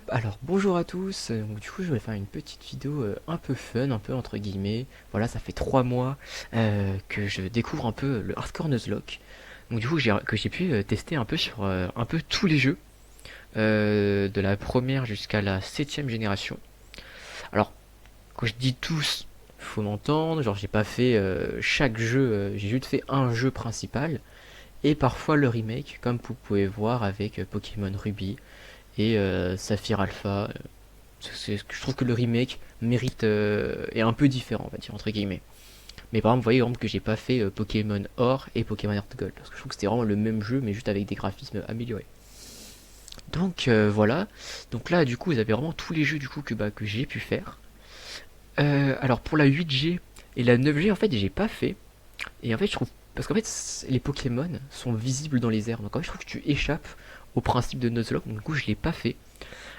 Alors bonjour à tous, donc, du coup je vais faire une petite vidéo un peu fun, un peu entre guillemets. Voilà, ça fait 3 mois que je découvre un peu le Hardcore Nuzlocke. Donc du coup j'ai pu tester un peu sur un peu tous les jeux, de la première jusqu'à la septième génération. Alors quand je dis tous, faut m'entendre, genre j'ai pas fait chaque jeu, j'ai juste fait un jeu principal et parfois le remake, comme vous pouvez voir avec Pokémon Ruby et Saphir Alpha. Je trouve que le remake mérite est un peu différent, on va dire entre guillemets. Mais par exemple, vous voyez par exemple, que j'ai pas fait Pokémon Or et Pokémon Heart Gold parce que je trouve que c'était vraiment le même jeu mais juste avec des graphismes améliorés. Donc voilà. Donc là, du coup, vous avez vraiment tous les jeux du coup que j'ai pu faire. Alors pour la 8G et la 9G, en fait, j'ai pas fait. Et en fait, je trouve parce qu'en fait, les Pokémon sont visibles dans les airs. Donc en fait, je trouve que tu échappes au principe de Nuzlocke. Donc du coup, je l'ai pas fait.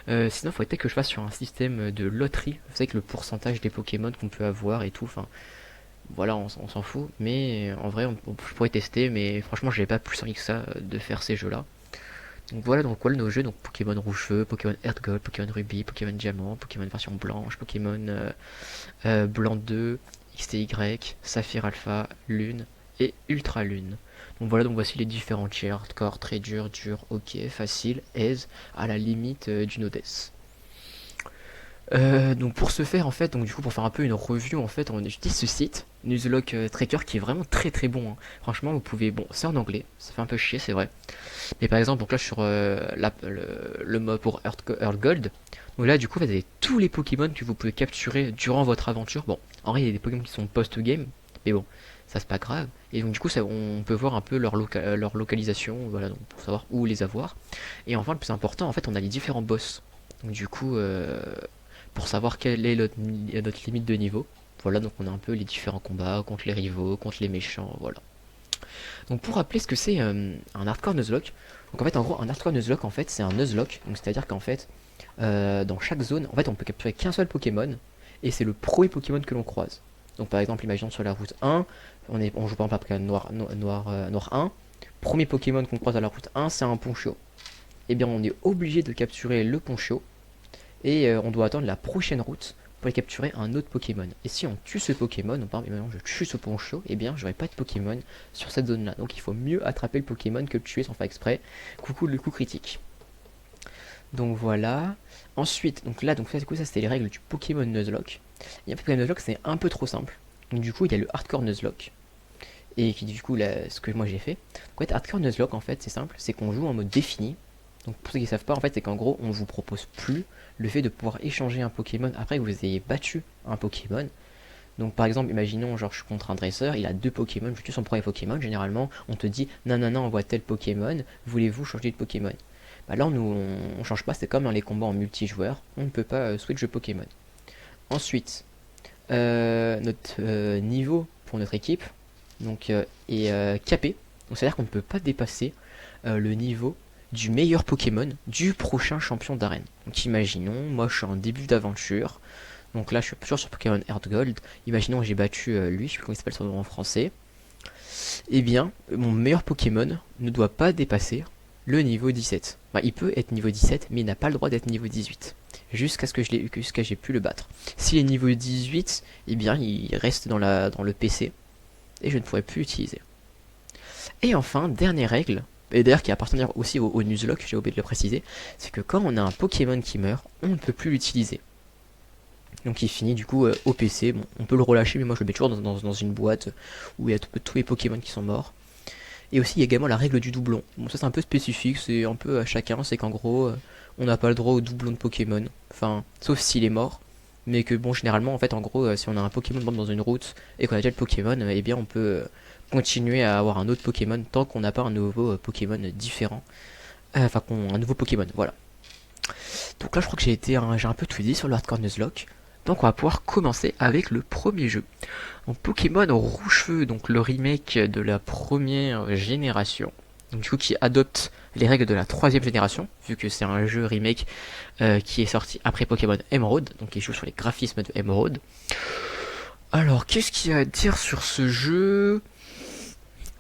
Sinon, il faudrait peut-être que je fasse sur un système de loterie. Vous savez que le pourcentage des Pokémon qu'on peut avoir et tout. Enfin, voilà, on s'en fout. Mais en vrai, je pourrais tester. Mais franchement, j'avais pas plus envie que ça de faire ces jeux-là. Donc voilà, donc voilà nos jeux. Donc Pokémon Rouge-Feu, Pokémon Heart Gold, Pokémon Ruby, Pokémon Diamant, Pokémon version blanche, Pokémon Blanc 2, XTY, Saphir Alpha, Lune et Ultra Lune. Donc voilà, donc voici les différents tiers, hardcore, très dur, dur, ok, facile, aise, à la limite du no death. Donc pour ce faire en fait, donc du coup pour faire un peu une review en fait, on utilise ce site Nuzlocke Tracker qui est vraiment très très bon, hein. Franchement vous pouvez, bon c'est en anglais, ça fait un peu chier c'est vrai, mais par exemple donc là sur le mode pour Earth Gold, donc là du coup vous avez tous les Pokémon que vous pouvez capturer durant votre aventure. Bon en vrai il y a des Pokémon qui sont post-game, mais bon ça c'est pas grave, et donc du coup ça, on peut voir un peu leur localisation, voilà, donc pour savoir où les avoir. Et enfin le plus important en fait on a les différents boss, donc du coup pour savoir quelle est notre limite de niveau. Voilà, donc on a un peu les différents combats contre les rivaux, contre les méchants, voilà. Donc pour rappeler ce que c'est un hardcore nuzlocke, donc en fait en gros un hardcore nuzlocke en fait c'est un nuzlocke, donc c'est-à-dire qu'en fait dans chaque zone, en fait on peut capturer qu'un seul Pokémon et c'est le premier Pokémon que l'on croise. Donc par exemple imaginons sur la route 1, on joue par exemple à Pokémon Noir 1, premier Pokémon qu'on croise à la route 1 c'est un Poncho. Et bien on est obligé de capturer le Poncho et on doit attendre la prochaine route pour capturer un autre Pokémon. Et si on tue ce Pokémon, par exemple, je tue ce Poncho, et bien j'aurai pas de Pokémon sur cette zone là. Donc il faut mieux attraper le Pokémon que le tuer sans faire exprès. Coucou le coup critique. Donc voilà. Ensuite, donc là, donc ça, du coup, ça c'était les règles du Pokémon Nuzlocke. Et un Pokémon Nuzlocke c'est un peu trop simple. Donc du coup il y a le Hardcore Nuzlocke. Et qui du coup là, ce que moi j'ai fait. Donc en fait Hardcore Nuzlocke en fait c'est simple, c'est qu'on joue en mode défini. Donc pour ceux qui ne savent pas, en fait, c'est qu'en gros, on ne vous propose plus le fait de pouvoir échanger un Pokémon après que vous ayez battu un Pokémon. Donc par exemple, imaginons, genre je suis contre un dresseur, il a deux Pokémon, je tue son premier Pokémon, généralement on te dit non non non, on voit tel Pokémon, voulez-vous changer de Pokémon? Bah là on change pas, c'est comme dans les combats en multijoueur, on ne peut pas switch de Pokémon. Ensuite, notre niveau pour notre équipe donc, est capé, donc c'est à dire qu'on ne peut pas dépasser le niveau du meilleur Pokémon du prochain champion d'arène. Donc imaginons, moi je suis en début d'aventure, donc là je suis toujours sur Pokémon Heart Gold, imaginons que j'ai battu lui, je sais plus comment il s'appelle son nom en français, et bien mon meilleur Pokémon ne doit pas dépasser le niveau 17. Enfin, il peut être niveau 17, mais il n'a pas le droit d'être niveau 18. Jusqu'à ce que j'ai pu le battre. S'il est niveau 18, eh bien il reste dans le PC, et je ne pourrai plus l'utiliser. Et enfin, dernière règle, et d'ailleurs qui appartient aussi au Nuzlocke, j'ai oublié de le préciser, c'est que quand on a un Pokémon qui meurt, on ne peut plus l'utiliser. Donc il finit du coup au PC, bon, on peut le relâcher, mais moi je le mets toujours dans une boîte où il y a tous les Pokémon qui sont morts. Et aussi il y a également la règle du doublon. Bon ça c'est un peu spécifique, c'est un peu à chacun, c'est qu'en gros on n'a pas le droit au doublon de Pokémon, enfin sauf s'il est mort. Mais que bon généralement en fait en gros si on a un Pokémon dans une route et qu'on a déjà le Pokémon, eh bien on peut continuer à avoir un autre Pokémon tant qu'on n'a pas un nouveau Pokémon différent. Enfin un nouveau Pokémon, voilà. Donc là je crois que j'ai un peu tout dit sur le Hardcore Nuzlocke. Donc on va pouvoir commencer avec le premier jeu. Donc Pokémon Rouge-Feu, donc le remake de la première génération. Donc du coup qui adopte les règles de la troisième génération, vu que c'est un jeu remake qui est sorti après Pokémon Emerald, donc qui joue sur les graphismes de Emerald. Alors qu'est-ce qu'il y a à dire sur ce jeu?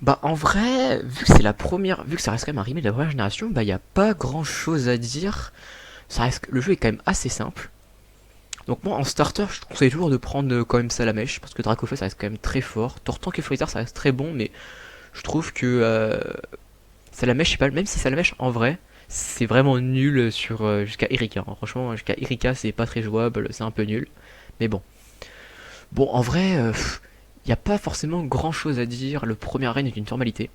Bah en vrai, vu que c'est la première, vu que ça reste quand même un remake de la première génération, bah il y a pas grand chose à dire. Le jeu est quand même assez simple. Donc moi en starter, je conseille toujours de prendre quand même Salamèche, parce que Dracofeu ça reste quand même très fort. Tortank et Freezer ça reste très bon, mais je trouve que Salamèche, je sais pas, même si Salamèche en vrai, c'est vraiment nul sur jusqu'à Erika, hein. Franchement, jusqu'à Erika c'est pas très jouable, c'est un peu nul. Mais bon. Bon, en vrai, il n'y a pas forcément grand chose à dire. Le premier arène est une formalité.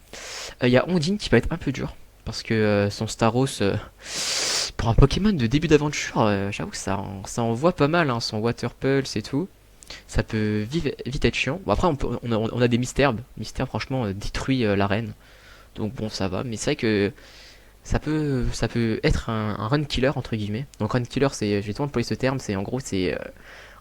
Il y a Ondine qui va être un peu dur. Parce que son Staros, pour un Pokémon de début d'aventure, j'avoue que ça envoie pas mal, hein, son Water Pulse et tout. Ça peut vite être chiant. Bon, après, on a des Mystères. Mystère, franchement, détruit l'arène. Donc bon, ça va. Mais c'est vrai que ça peut être un run killer, entre guillemets. Donc run killer, c'est, j'ai souvent employé ce terme, c'est en gros, c'est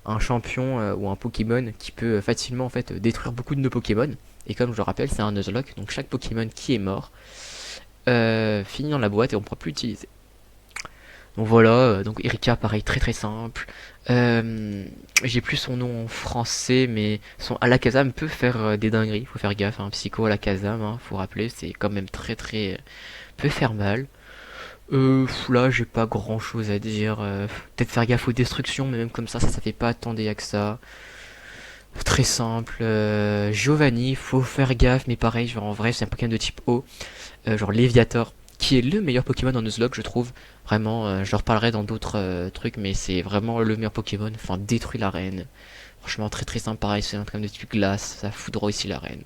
un champion ou un Pokémon qui peut facilement en fait détruire beaucoup de nos Pokémon. Et comme je le rappelle, c'est un Nuzlocke, donc chaque Pokémon qui est mort finit dans la boîte et on ne pourra plus l'utiliser. Donc voilà, donc Erika pareil très très simple. J'ai plus son nom en français, mais son Alakazam peut faire des dingueries. Faut faire gaffe, hein. Psycho Alakazam, hein, faut rappeler, c'est quand même très très peut faire mal. Là, j'ai pas grand chose à dire. Peut-être faire gaffe aux destructions, mais même comme ça fait pas tant dégâts que ça. Très simple. Giovanni, faut faire gaffe, mais pareil, genre en vrai, c'est un Pokémon de type eau. Genre Léviator, qui est le meilleur Pokémon dans Nuzlocke, je trouve. Vraiment, je leur parlerai dans d'autres trucs, mais c'est vraiment le meilleur Pokémon. Enfin, détruit l'arène. Franchement, très très simple, pareil, c'est un Pokémon de type glace, ça foudroie ici l'arène.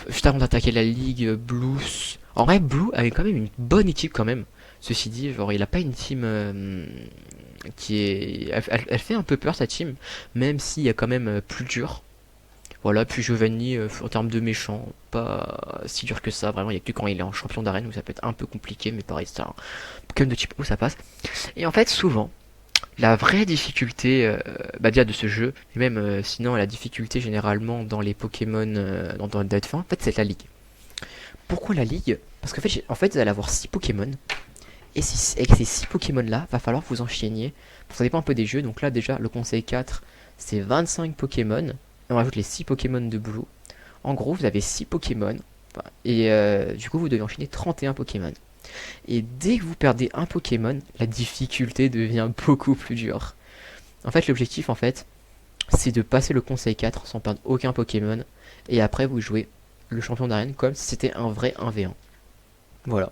Juste avant d'attaquer la ligue, Blue. En vrai, Blue avait quand même une bonne équipe quand même. Ceci dit, genre il a pas une team qui est, elle fait un peu peur sa team, même s'il y a quand même plus dur. Voilà, puis Giovanni en termes de méchant, pas si dur que ça. Vraiment, il y a que quand il est en champion d'arène où ça peut être un peu compliqué, mais pareil, c'est un Pokémon de type O, ça passe. Et en fait, souvent, la vraie difficulté déjà de ce jeu, et même sinon la difficulté généralement dans les Pokémon dans Dead Fin, en fait c'est la ligue. Pourquoi la ligue? Parce qu'en fait, vous allez avoir 6 Pokémon, et avec ces 6 Pokémon là, va falloir vous enchaîner. Ça dépend un peu des jeux, donc là déjà le conseil 4 c'est 25 Pokémon, et on rajoute les 6 Pokémon de Blue. En gros vous avez 6 Pokémon, et du coup vous devez enchaîner 31 Pokémon. Et dès que vous perdez un Pokémon, la difficulté devient beaucoup plus dure. En fait, l'objectif, en fait, c'est de passer le conseil 4 sans perdre aucun Pokémon. Et après, vous jouez le champion d'arène comme si c'était un vrai 1v1. Voilà,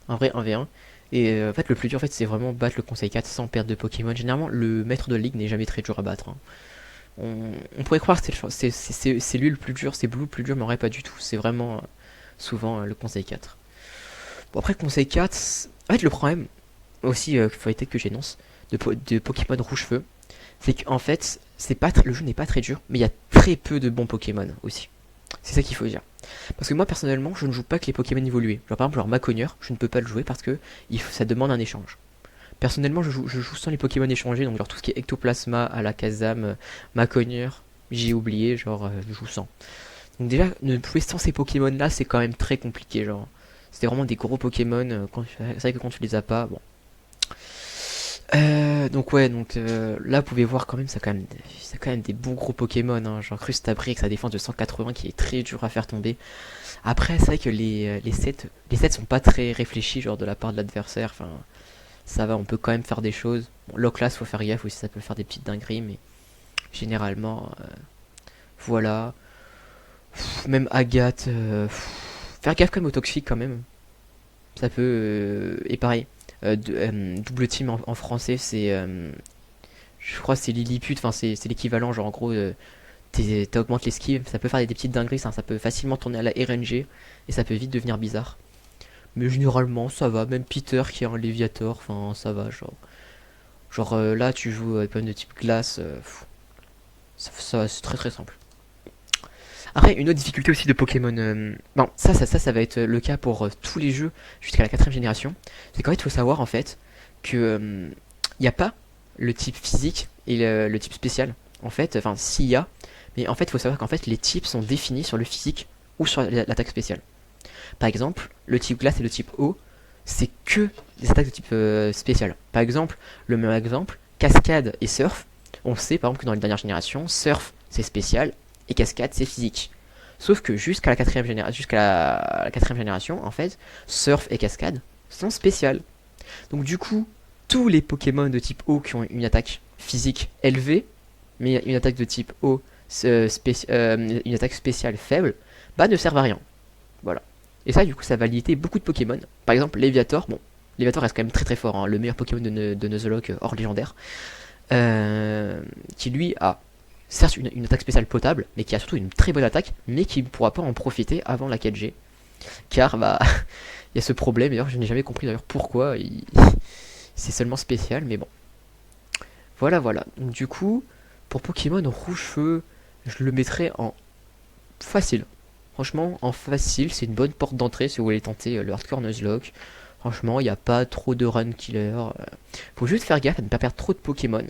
un vrai 1v1. Et en fait, le plus dur, en fait, c'est vraiment battre le conseil 4 sans perdre de Pokémon. Généralement, le maître de ligue n'est jamais très dur à battre, hein. On pourrait croire que c'est lui le plus dur, c'est Blue le plus dur, mais en vrai, pas du tout. C'est vraiment souvent le conseil 4. Bon, après, conseil 4, en fait, le problème aussi, faut éviter que j'énonce, de Pokémon Rouge-Feu, c'est qu'en fait, le jeu n'est pas très dur, mais il y a très peu de bons Pokémon aussi. C'est ça qu'il faut dire. Parce que moi, personnellement, je ne joue pas que les Pokémon évolués. Genre, par exemple, leur Macogneur, je ne peux pas le jouer parce que ça demande un échange. Personnellement, je joue sans les Pokémon échangés, donc genre tout ce qui est Ectoplasma, Alakazam, Macogneur, j'ai oublié, genre, je joue sans. Donc déjà, ne jouer sans ces Pokémon-là, c'est quand même très compliqué, genre. C'était vraiment des gros Pokémon. C'est vrai que quand tu les as pas, bon. Donc ouais, là vous pouvez voir quand même, ça quand même des bons gros Pokémon, hein, genre Crustabri avec sa défense de 180 qui est très dur à faire tomber. Après, c'est vrai que les sets sont pas très réfléchis, genre de la part de l'adversaire. Enfin, ça va, on peut quand même faire des choses. Bon, Loclas, faut faire gaffe aussi, ça peut faire des petites dingueries, mais généralement, voilà. Même Agathe, faire gaffe comme au toxique quand même. Ça peut et pareil double team en français c'est je crois que c'est Lilliput, enfin c'est l'équivalent, genre en gros t'augmentes l'esquive, ça peut faire des petites dingueries, ça peut facilement tourner à la RNG et ça peut vite devenir bizarre, mais généralement ça va. Même Peter qui est un Léviator, enfin ça va, genre là tu joues Pokémon de type glace, ça c'est très très simple. Après, une autre difficulté aussi de Pokémon. Non, ça va être le cas pour tous les jeux jusqu'à la 4ème génération. C'est qu'en fait, il faut savoir en fait que il n'y a pas le type physique et le type spécial. En fait, enfin, s'il y a, mais en fait, il faut savoir qu'en fait, les types sont définis sur le physique ou sur l'attaque spéciale. Par exemple, le type glace et le type eau, c'est que des attaques de type spécial. Par exemple, le même exemple, cascade et surf. On sait par exemple que dans les dernières générations, surf c'est spécial et cascade c'est physique. Sauf que jusqu'à la quatrième génération, en fait, surf et cascade sont spéciales. Donc du coup, tous les Pokémon de type eau qui ont une attaque physique élevée, mais une attaque de type eau, une attaque spéciale faible, bah ne servent à rien. Voilà. Et ça, du coup, ça va limiter beaucoup de Pokémon. Par exemple, Léviator, bon, Léviator reste quand même très très fort, hein, le meilleur Pokémon de Nuzlocke hors légendaire, qui lui a certes une attaque spéciale potable, mais qui a surtout une très bonne attaque, mais qui ne pourra pas en profiter avant la 4G. Car, bah, il y a ce problème, d'ailleurs, je n'ai jamais compris d'ailleurs pourquoi, c'est seulement spécial, mais bon. Voilà, voilà. Donc, du coup, pour Pokémon Rouge Feu, je le mettrais en facile. Franchement, en facile, c'est une bonne porte d'entrée si vous voulez tenter le hardcore Nuzlocke. Franchement, il n'y a pas trop de run killer. Faut juste faire gaffe à ne pas perdre trop de Pokémon.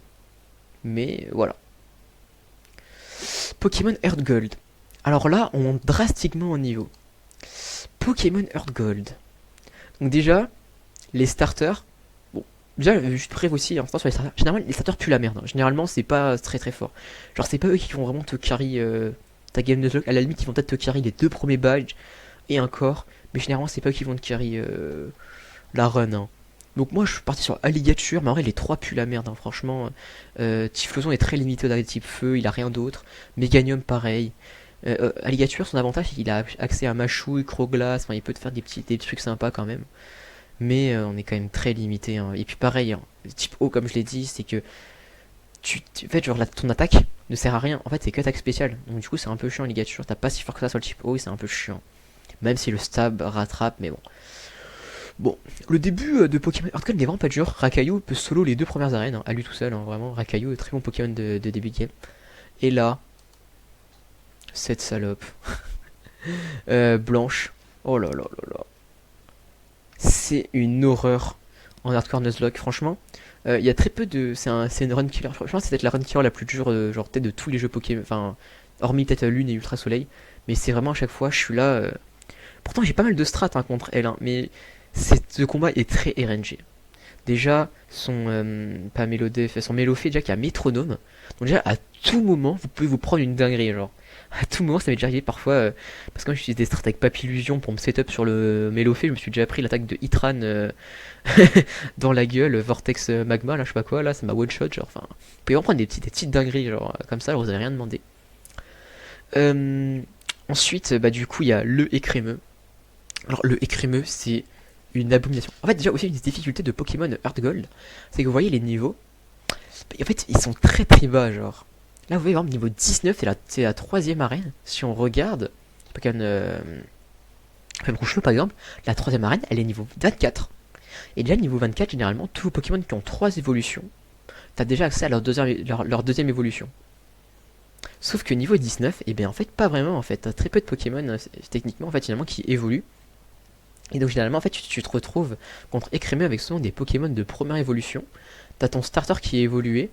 Mais voilà. Pokémon Earth Gold. Alors là, on monte drastiquement en niveau. Pokémon Earth Gold. Donc déjà, les starters. Bon, déjà, juste prév aussi, hein, sur les starters. Généralement, les starters puent la merde. Hein. Généralement, c'est pas très très fort. Genre, c'est pas eux qui vont vraiment te carry ta game Nuzlocke. À la limite, ils vont peut-être te carry les 2 premiers badges et un corps. Mais généralement, c'est pas eux qui vont te carry la run. Hein. Donc moi je suis parti sur Alligature, mais en vrai les 3 puent la merde, hein, franchement. Typhlosion est très limité au type feu, il a rien d'autre. Meganium pareil. Alligature, son avantage c'est qu'il a accès à Machouille, Croglass, enfin il peut te faire des trucs sympas quand même. Mais on est quand même très limité. Hein. Et puis pareil, hein, type O comme je l'ai dit, c'est que en fait genre ton attaque ne sert à rien, en fait c'est qu'attaque spéciale. Donc du coup c'est un peu chiant Alligature, t'as pas si fort que ça sur le type O et c'est un peu chiant. Même si le stab rattrape, mais bon. Bon, le début de Pokémon Hardcore n'est vraiment pas dur. Rakayu peut solo les 2 premières arènes, hein, à lui tout seul, hein, vraiment. Rakayu est très bon Pokémon de début de game. Et là, cette salope. Blanche. Oh là là là là. C'est une horreur en Hardcore Nuzlocke, franchement. Il y a très peu de. C'est une run killer. Franchement, c'est peut-être la run killer la plus dure, genre peut-être de tous les jeux Pokémon. Enfin, hormis peut-être Lune et Ultra Soleil. Mais c'est vraiment à chaque fois, je suis là. Pourtant, j'ai pas mal de strats hein, contre elle, hein, mais ce combat est très RNG. Déjà, pas Mélodé, son Mélofée déjà qui a métronome. Donc déjà, à tout moment, vous pouvez vous prendre une dinguerie, genre. À tout moment, ça m'est déjà arrivé parfois, parce que moi j'utilise des strats avec Papillusion pour me setup sur le Mélofée, je me suis déjà pris l'attaque de Hitran dans la gueule, Vortex Magma, là, je sais pas quoi, là, ça m'a one shot, genre, enfin. Vous pouvez en prendre des petites dingueries, genre, comme ça, vous avez rien demandé. Ensuite, bah du coup, il y a le écrémeux. Alors, le écrémeux, c'est une abomination. En fait, déjà aussi une des difficultés de Pokémon Heart Gold, c'est que vous voyez les niveaux, en fait ils sont très très bas, genre. Là vous voyez par exemple niveau 19, c'est la 3ème arène. Si on regarde Pokémon Rouge par exemple, la 3ème arène elle est niveau 24. Et déjà niveau 24, généralement tous les Pokémon qui ont 3 évolutions, t'as déjà accès à leur deuxième évolution. Sauf que niveau 19, et bien en fait pas vraiment en fait, t'as très peu de Pokémon techniquement en fait finalement qui évoluent. Et donc généralement en fait tu te retrouves contre écrémé avec souvent des Pokémon de première évolution. T'as ton starter qui est évolué,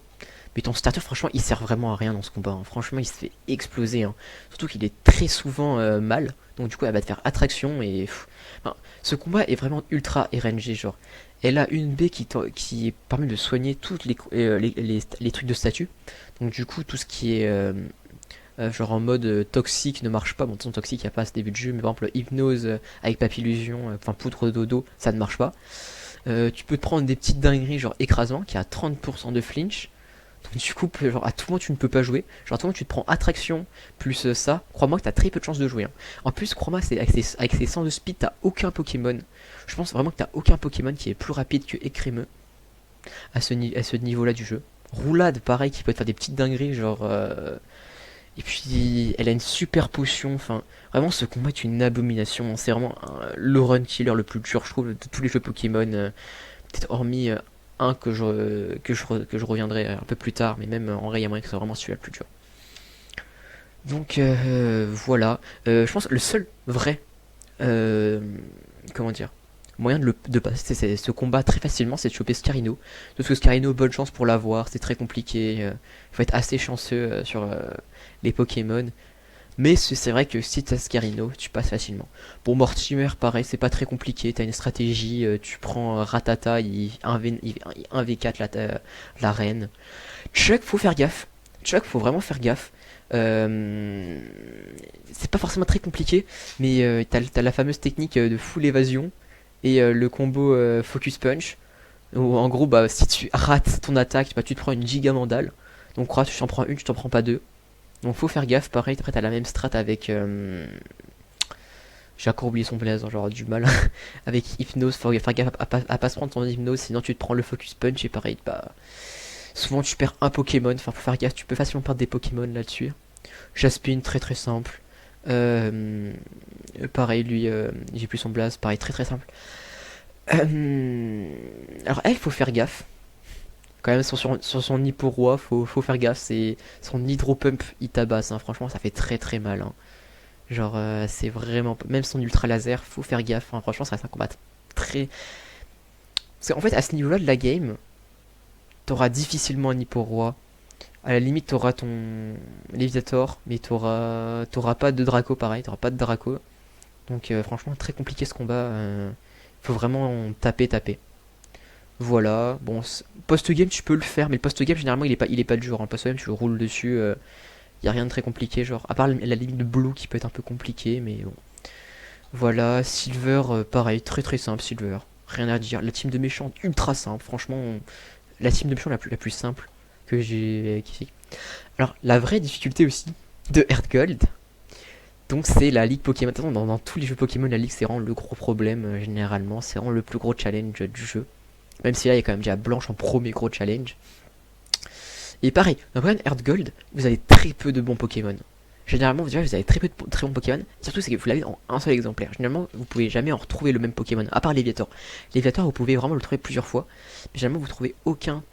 mais ton starter franchement il sert vraiment à rien dans ce combat. Hein. Franchement il se fait exploser. Hein. Surtout qu'il est très souvent mal. Donc du coup elle va te faire attraction et... Enfin, ce combat est vraiment ultra RNG genre. Elle a une B qui permet de soigner toutes les trucs de statut. Donc du coup tout ce qui est... genre en mode toxique ne marche pas. Bon, de toute façon, toxique, il n'y a pas à ce début de jeu, mais par exemple, hypnose avec papillusion, enfin poudre dodo, ça ne marche pas. Tu peux te prendre des petites dingueries, genre écrasement, qui a 30% de flinch. Donc, du coup, genre à tout moment, tu ne peux pas jouer. Genre à tout moment, tu te prends attraction plus ça. Crois-moi que tu as très peu de chances de jouer. Hein. En plus, crois-moi, avec ses 100 de speed, t'as aucun Pokémon. Je pense vraiment que t'as aucun Pokémon qui est plus rapide que Écrémeux à ce niveau-là du jeu. Roulade, pareil, qui peut te faire des petites dingueries, genre. Et puis, elle a une super potion. Enfin, vraiment, ce combat est une abomination. C'est vraiment le run killer le plus dur, je trouve, de tous les jeux Pokémon. Peut-être hormis un que je reviendrai un peu plus tard, mais même en vrai, il y a moyen que ce soit vraiment celui-là le plus dur. Donc, voilà. Je pense que le seul vrai. Comment dire, moyen de passer ce combat très facilement, c'est de choper Scarino. Parce que Scarino, bonne chance pour l'avoir, c'est très compliqué. Il faut être assez chanceux sur les Pokémon. Mais c'est vrai que si t'as Scarino, tu passes facilement. Pour Mortimer, pareil, c'est pas très compliqué. T'as une stratégie, tu prends Ratata, il 1v4 la reine. Chuck, faut faire gaffe. Chuck, faut vraiment faire gaffe. C'est pas forcément très compliqué, mais t'as la fameuse technique de full évasion et le combo Focus Punch. Ou en gros, bah, si tu rates ton attaque, bah, tu te prends une giga mandale. Donc, crois, tu t'en prends une, tu t'en prends pas deux. Donc, faut faire gaffe. Pareil, après, t'as la même strat avec. J'ai encore oublié son blaze, hein, j'aurais du mal. Avec Hypnose, faut faire gaffe à pas se prendre ton Hypnose, sinon tu te prends le Focus Punch et pareil, bah. Souvent, tu perds un Pokémon. Enfin, faut faire gaffe, tu peux facilement perdre des Pokémon là-dessus. Jaspine, très très simple. Pareil, lui, j'ai plus son blaze, pareil, très très simple. Alors, elle, faut faire gaffe. Quand même, sur son Hippo Roi, faut faire gaffe. C'est son Hydro Pump, il tabasse. Hein. Franchement, ça fait très très mal. Hein. Genre, c'est vraiment. Même son Ultra Laser, faut faire gaffe. Hein. Franchement, ça reste un combat très. Parce qu'en fait, à ce niveau-là de la game, t'auras difficilement un Hippo Roi. À la limite, t'auras ton Léviator, mais t'auras pas de Draco pareil. T'auras pas de Draco. Donc, franchement, très compliqué ce combat. Faut vraiment taper. Voilà, bon, post-game tu peux le faire, mais le post-game généralement il est pas dur. Hein. Post-game tu le roules dessus, y a rien de très compliqué, genre, à part la limite de Blue qui peut être un peu compliqué, mais bon. Voilà, Silver, pareil, très très simple, Silver, rien à dire. La team de méchants, ultra simple, franchement, la team de méchants la plus simple que j'ai ici. Alors, la vraie difficulté aussi de Heartgold, donc c'est la ligue Pokémon. Dans tous les jeux Pokémon, la ligue c'est vraiment le gros problème, généralement, c'est vraiment le plus gros challenge du jeu. Même si là, il y a quand même déjà Blanche en premier gros challenge. Et pareil, dans Earth Gold, vous avez très peu de bons Pokémon. Généralement, vous avez très peu de très bons Pokémon. Surtout, c'est que vous l'avez en un seul exemplaire. Généralement, vous pouvez jamais en retrouver le même Pokémon, à part Léviator. Léviator, vous pouvez vraiment le trouver plusieurs fois. Mais généralement, vous trouvez aucun,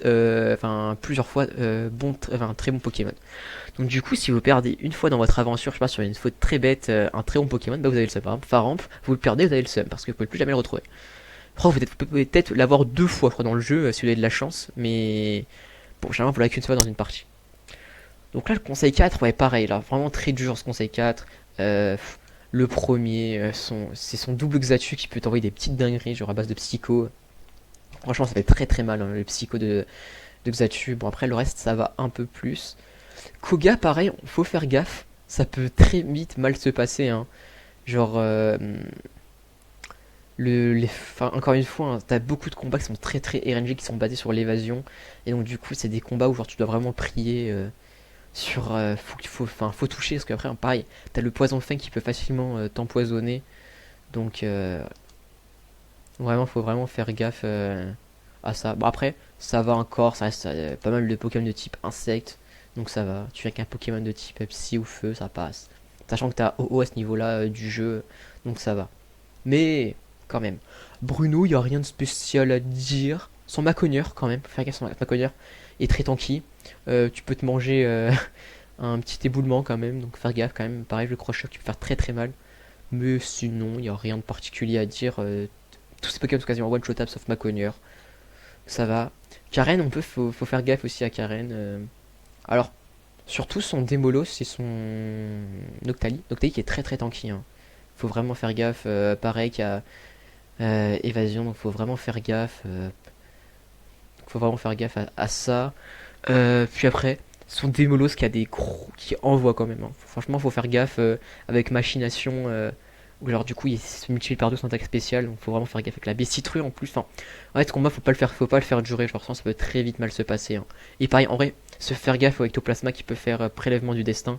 plusieurs fois, très bon Pokémon. Donc, du coup, si vous perdez une fois dans votre aventure, je sais pas, sur une faute très bête, un très bon Pokémon, bah vous avez le seum. Par exemple, Faramp, vous le perdez, vous avez le seum, parce que vous pouvez plus jamais le retrouver. Après, vous pouvez peut-être l'avoir deux fois, je crois, dans le jeu, si vous avez de la chance, mais bon, généralement, vous l'avez qu'une fois dans une partie. Donc là, le conseil 4, ouais, pareil, là, vraiment très dur ce conseil 4. Le premier, c'est son double Xatu qui peut t'envoyer des petites dingueries, genre à base de psycho. Franchement, ça fait très très mal, hein, le psycho de Xatu. Bon, après, le reste, ça va un peu plus. Koga, pareil, faut faire gaffe. Ça peut très vite mal se passer, hein. Genre, encore une fois, hein, t'as beaucoup de combats qui sont très très RNG, qui sont basés sur l'évasion. Et donc, du coup, c'est des combats où genre, tu dois vraiment prier sur. Faut toucher, parce qu'après, hein, pareil, t'as le poison fin qui peut facilement t'empoisonner. Donc, vraiment, faut vraiment faire gaffe à ça. Bon, après, ça va encore, ça reste pas mal de Pokémon de type insecte. Donc, ça va. Tu fais qu'un Pokémon de type psy ou feu, ça passe. Sachant que t'as OO à ce niveau-là du jeu, donc ça va. Mais quand même. Bruno, il n'y a rien de spécial à dire. Son Maconieur, quand même, faire gaffe, son Maconieur est très tanky. Tu peux te manger un petit éboulement quand même, donc faire gaffe quand même. Pareil, le crochet, tu peux faire très très mal. Mais sinon, il n'y a rien de particulier à dire. Tous ces Pokémon sont quasiment one-shotable sauf Maconieur. Ça va. Karen, faut faire gaffe aussi à Karen. Alors, surtout son Démolos et son Noctali. Noctali qui est très très tanky. Hein. Faut vraiment faire gaffe. Pareil qu'il y a évasion, donc faut vraiment faire gaffe. Faut vraiment faire gaffe à ça. Puis après, son Démolos qui a des gros, qui envoie quand même. Hein. Franchement, faut faire gaffe avec machination. Ou alors du coup, il se multiplie par deux son attaque spéciale, donc faut vraiment faire gaffe avec la bestitrue en plus. Enfin, en fait, ce combat, faut pas le faire durer. Genre, sinon, ça peut très vite mal se passer. Hein. Et pareil, en vrai, se faire gaffe avec Ectoplasma qui peut faire prélèvement du destin.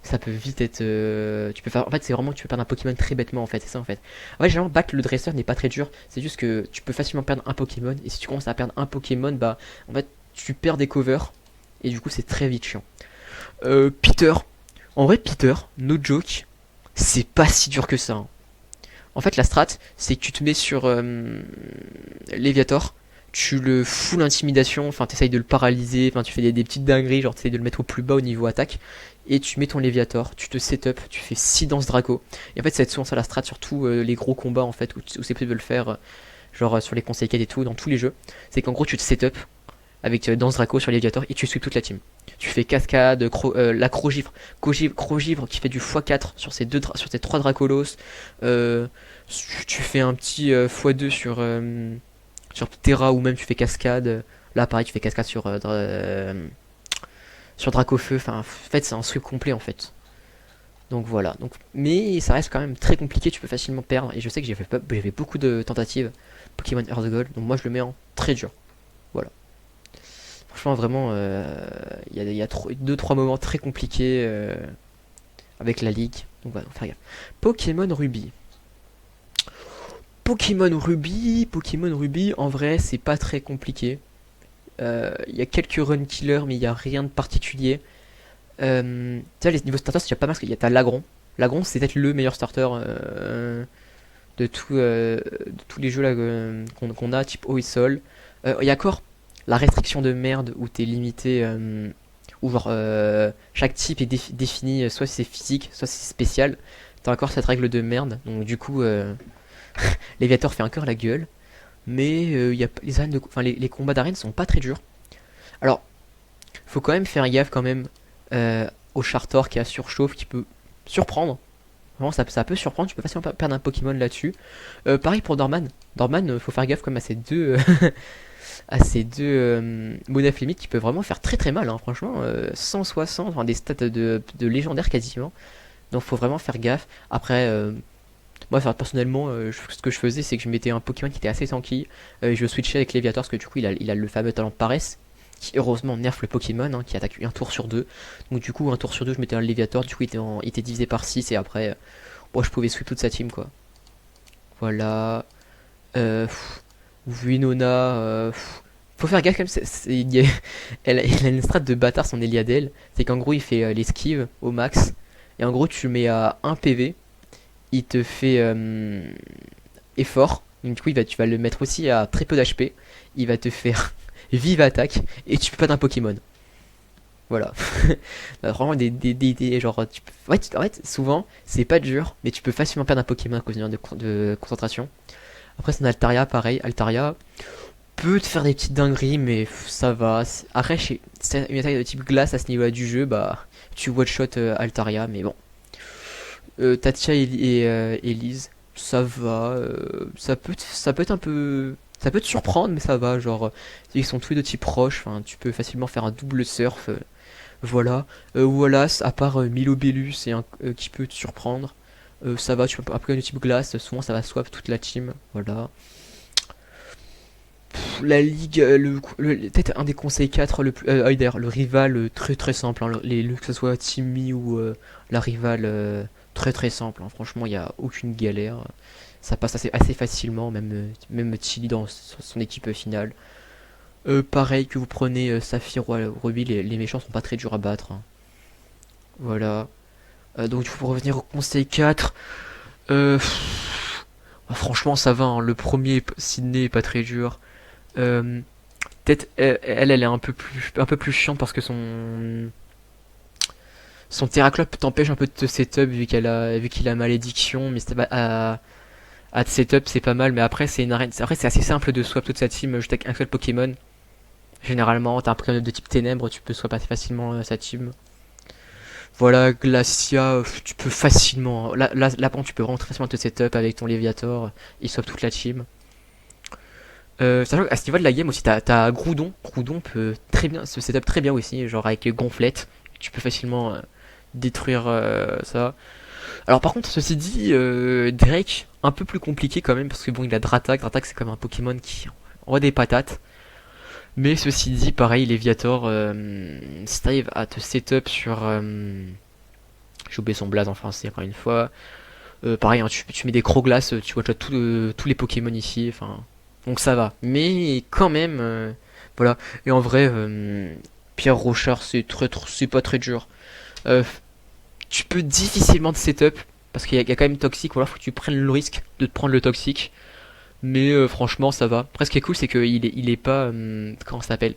Ça peut vite être. Tu peux faire. En fait, c'est vraiment tu peux perdre un Pokémon très bêtement en fait. C'est ça en fait. En fait, généralement, battre le dresseur n'est pas très dur. C'est juste que tu peux facilement perdre un Pokémon. Et si tu commences à perdre un Pokémon, bah en fait, tu perds des covers. Et du coup, c'est très vite chiant. Peter. En vrai, Peter, no joke, c'est pas si dur que ça. Hein. En fait, la strat, c'est que tu te mets sur Léviator, tu le fous l'intimidation, enfin, t'essayes de le paralyser, enfin, tu fais des petites dingueries, genre, t'essayes de le mettre au plus bas au niveau attaque, et tu mets ton Léviator, tu te setup, tu fais 6 danses Draco. Et en fait, ça va être souvent ça la strat, surtout les gros combats, en fait, où c'est possible de le faire, genre sur les conseils quêtes et tout, dans tous les jeux. C'est qu'en gros, tu te setup avec Danse Draco sur Léviator et tu sweeps toute la team. Tu fais cascade, la Crogivre qui fait du x4 sur sur ces 3 Dracolos. Tu fais un petit x2 sur Terra ou même tu fais cascade. Là pareil tu fais cascade sur Dracofeu. Enfin en fait c'est un sweep complet en fait. Donc voilà. Donc, mais ça reste quand même très compliqué, tu peux facilement perdre. Et je sais que j'ai fait beaucoup de tentatives Pokémon Earth Gold. Donc moi je le mets en très dur. Franchement, vraiment, il y a 2-3 moments très compliqués avec la ligue. Donc voilà, faut faire gaffe. Pokémon Ruby. Pokémon Ruby, en vrai, c'est pas très compliqué. Il y a quelques run killers, mais il y a rien de particulier. Tu sais, les niveaux starters, c'est déjà pas mal parce qu'il y a t'as Lagron. Lagron, c'est peut-être le meilleur starter de tous les jeux là qu'on a, type eau et sol. Il y a encore la restriction de merde où t'es limité, où genre chaque type est défini, soit c'est physique, soit c'est spécial. T'as encore cette règle de merde, donc du coup, Léviator fait encore la gueule. Mais y a, les, enfin, les combats d'arène sont pas très durs. Alors, faut quand même faire gaffe quand même au Chartor qui a surchauffe, qui peut surprendre. Vraiment, ça peut surprendre, tu peux facilement perdre un Pokémon là-dessus. Pareil pour Dorman. Dorman, faut faire gaffe comme à ces deux, à ces deux Monaf limite qui peuvent vraiment faire très très mal. Hein, franchement, 160, enfin, des stats de légendaire quasiment. Donc faut vraiment faire gaffe. Après, moi personnellement, ce que je faisais, c'est que je mettais un Pokémon qui était assez tanky. Je switchais avec Léviator parce que du coup, il a le fameux talent de paresse qui heureusement nerf le Pokémon hein, qui attaque un tour sur deux. Donc du coup un tour sur deux je mettais un Léviator, du coup il était divisé par 6 et après bon, je pouvais sweep toute sa team quoi. Voilà. Vuinona, faut faire gaffe quand même, elle a une strat de bâtard son Eliadel, c'est qu'en gros il fait l'esquive au max, et en gros tu le mets à 1 PV, il te fait effort, donc du coup tu vas le mettre aussi à très peu d'HP, il va te faire vive attaque, et tu peux pas d'un Pokémon. Voilà. Bah, vraiment genre en fait souvent c'est pas dur mais tu peux facilement perdre un Pokémon à cause de concentration. Après c'est un Altaria pareil, Altaria peut te faire des petites dingueries mais ça va. Après c'est une attaque de type glace à ce niveau là du jeu, bah tu one shot Altaria mais bon. Tatia et Elise, ça va, ça peut être un peu, ça peut te surprendre mais ça va, genre ils sont tous les deux types proches, enfin tu peux facilement faire un double surf. Voilà. Wallace, à part Milobellus et qui peut te surprendre, ça va, tu peux après le type glace, souvent ça va swap toute la team. Voilà. La ligue, peut-être un des conseils 4 le plus. D'ailleurs, le rival très très simple, hein, que ce soit Timmy ou la rivale très très simple. Hein, franchement, il n'y a aucune galère. Ça passe assez facilement, même Tilly dans son équipe finale. Pareil que vous prenez Saphir ou Ruby, les méchants sont pas très durs à battre. Hein. Voilà. Donc pour revenir au conseil 4, franchement ça va, hein. Le premier Sydney est pas très dur. Peut-être elle est un peu plus chiante parce que son Terraclope t'empêche un peu de te setup vu qu'il a malédiction, mais à te setup c'est pas mal, mais après c'est une arène. Après c'est assez simple de swap toute sa team juste avec un seul Pokémon. Généralement, t'as un Pokémon de type ténèbres, tu peux swap assez facilement sa team. Voilà, Glacia, tu peux facilement. Là, tu peux vraiment très facilement te setup avec ton Léviator et swap toute la team. Sachant qu'à ce niveau de la game aussi, t'as Groudon. Groudon peut très bien se setup très bien aussi, genre avec Gonflette. Tu peux facilement détruire ça. Alors, par contre, ceci dit, Drake, un peu plus compliqué quand même, parce que bon, il a Dratak. Dratak, c'est comme un Pokémon qui envoie des patates. Mais ceci dit, pareil, Léviator, si t'arrives à te setup sur. J'ai oublié son blaze en français, encore une fois. Pareil, hein, tu mets des Croglass, tu vois tous les Pokémon ici, enfin. Donc ça va. Mais quand même, voilà. Et en vrai, Pierre Rochard, c'est pas très dur. Euh, Tu peux difficilement te setup, parce qu'il y a quand même toxique, ou alors faut que tu prennes le risque de te prendre le toxique. Mais franchement, ça va. Après, ce qui est cool, c'est qu'il est pas. Comment ça s'appelle?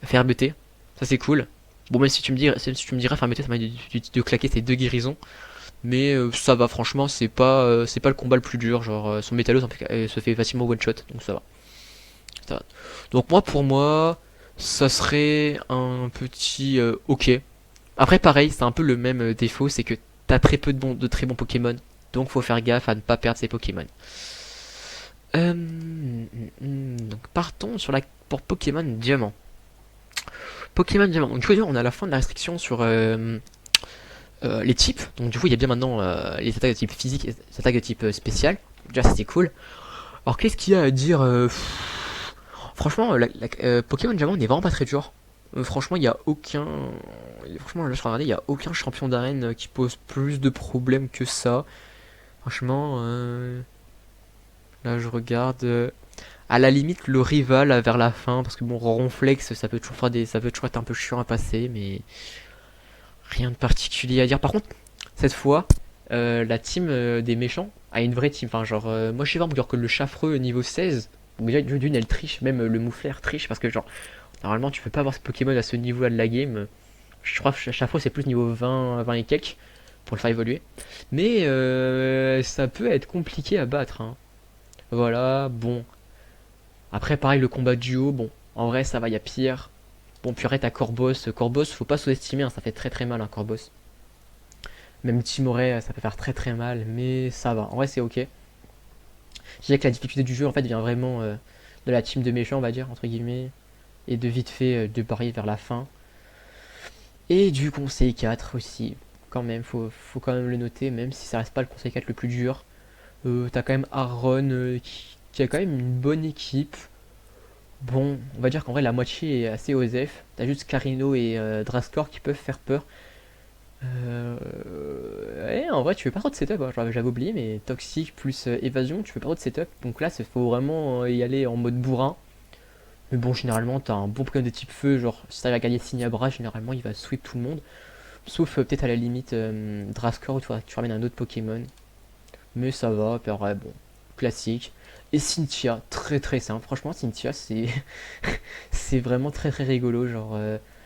Faire buter. Ça, c'est cool. Bon, même si tu me diras, faire buter, ça m'a de claquer ces deux guérisons. Mais ça va, franchement, c'est pas le combat le plus dur. Genre, son métallos se fait facilement one shot. Donc, ça va. Ça va. Donc, pour moi, ça serait un petit ok. Après, pareil, c'est un peu le même défaut, c'est que t'as très peu de très bons Pokémon. Donc, faut faire gaffe à ne pas perdre ses Pokémon. Donc partons pour Pokémon Diamant. Pokémon Diamant. Donc du coup, on a la fin de la restriction sur les types. Donc du coup, il y a bien maintenant les attaques de type physique et les attaques de type spécial. Déjà, c'était cool. Alors qu'est-ce qu'il y a à dire franchement, Pokémon Diamant n'est vraiment pas très dur. Franchement, il y a aucun. Franchement, là, je regardais, il y a aucun champion d'arène qui pose plus de problèmes que ça. Franchement, là, je regarde. À la limite, le rival vers la fin, parce que bon, Ronflex, ça peut toujours être un peu chiant à passer, mais rien de particulier à dire. Par contre, cette fois, la team des méchants a une vraie team. Enfin, genre, moi je sais pas, genre que le Chaffreux niveau 16, donc déjà d'une elle triche, même le Mouflaire triche, parce que genre, normalement tu peux pas avoir ce Pokémon à ce niveau-là de la game. Je crois que Chaffreux c'est plus niveau 20, 20 et quelques pour le faire évoluer. Mais ça peut être compliqué à battre, hein. Voilà, bon. Après, pareil, le combat duo, bon, en vrai ça va, il y a pire. Bon, puis arrête à Corboss. Corboss, faut pas sous-estimer, hein, ça fait très très mal un Corboss. Même Timoret, ça peut faire très très mal, mais ça va. En vrai, c'est ok. Je dirais que la difficulté du jeu, en fait, vient vraiment de la team de méchants, on va dire, entre guillemets, et de vite fait de parier vers la fin. Et du conseil 4 aussi, quand même, faut quand même le noter, même si ça reste pas le conseil 4 le plus dur. T'as quand même Aaron qui a quand même une bonne équipe. Bon, on va dire qu'en vrai, la moitié est assez OSF. T'as juste Carino et Drascore qui peuvent faire peur. Ouais, en vrai, tu fais pas trop de setup, hein, j'avais oublié, mais toxique plus évasion, tu fais pas trop de setup. Donc là, il faut vraiment y aller en mode bourrin. Mais bon, généralement, t'as un bon Pokémon de type feu, genre si t'arrives à gagner Signabra, généralement il va sweep tout le monde. Sauf peut-être à la limite Drascore où tu ramènes un autre Pokémon. Mais ça va, puis ouais, bon, classique. Et Cynthia, très très simple. Franchement, Cynthia, c'est c'est vraiment très très rigolo. Genre,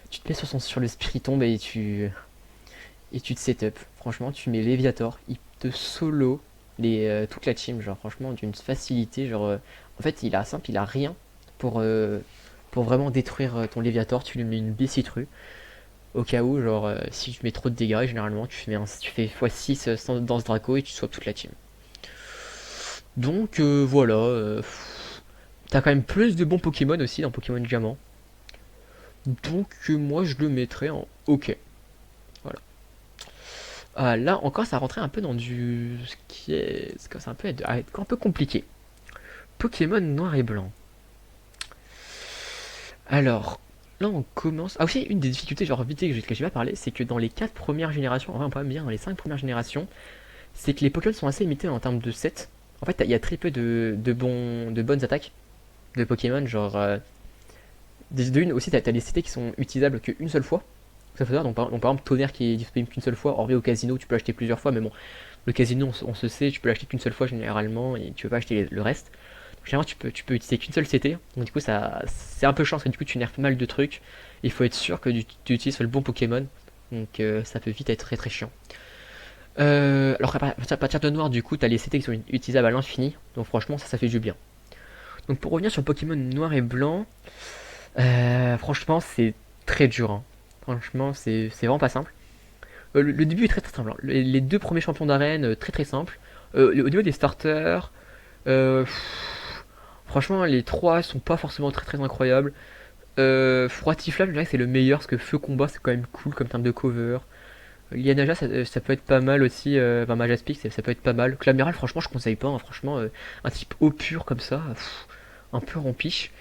tu te mets sur le Spiritomb et tu te setup. Franchement, tu mets Léviator, il te solo toute la team, genre franchement d'une facilité, genre en fait il a simple, il a rien pour, euh, pour vraiment détruire ton Léviator, tu lui mets une Bicitru. Au cas où, genre si tu mets trop de dégâts, généralement tu fais x6 dans ce Draco et tu swaps toute la team. Donc voilà, t'as quand même plus de bons Pokémon aussi dans Pokémon Diamant. Donc moi je le mettrais en OK. Voilà. Là encore, ça rentrait un peu dans du. Ce qui est. C'est un peu, un peu compliqué. Pokémon noir et blanc. Alors, là on commence. Ah, aussi, une des difficultés, genre vite que j'ai pas parlé, c'est que dans les 4 premières générations, enfin, on peut même dire dans les 5 premières générations, c'est que les Pokémon sont assez limités en termes de sets. En fait, il y a très peu de bonnes attaques de Pokémon, genre. De une aussi, t'as des CT qui sont utilisables qu'une seule fois. Ça fait ça, donc par exemple, Tonnerre qui est disponible qu'une seule fois, hors au casino, tu peux l'acheter plusieurs fois, mais bon, le casino, on se sait, tu peux l'acheter qu'une seule fois généralement, et tu peux pas acheter le reste. Donc, généralement, tu peux utiliser qu'une seule CT, donc du coup, ça, c'est un peu chiant, parce que du coup, tu nerfes mal de trucs. Il faut être sûr que tu utilises le bon Pokémon, donc ça peut vite être très très chiant. Alors, à partir de noir, du coup, t'as les CT qui sont utilisables à l'infini, donc franchement, ça fait du bien. Donc, pour revenir sur Pokémon noir et blanc, franchement, c'est très dur, hein. Franchement, c'est vraiment pas simple. Le début est très très simple, hein. Les deux premiers champions d'arène, très très simple. Au niveau des starters, franchement, les trois sont pas forcément très très incroyables. Froitiflame, je dirais que c'est le meilleur parce que Feu Combat c'est quand même cool comme terme de cover. Lianaja, ça peut être pas mal aussi. Enfin, Majaspic, ça peut être pas mal. Clamiral, franchement, je conseille pas, hein. Franchement, un type eau pur comme ça, un peu rempiche.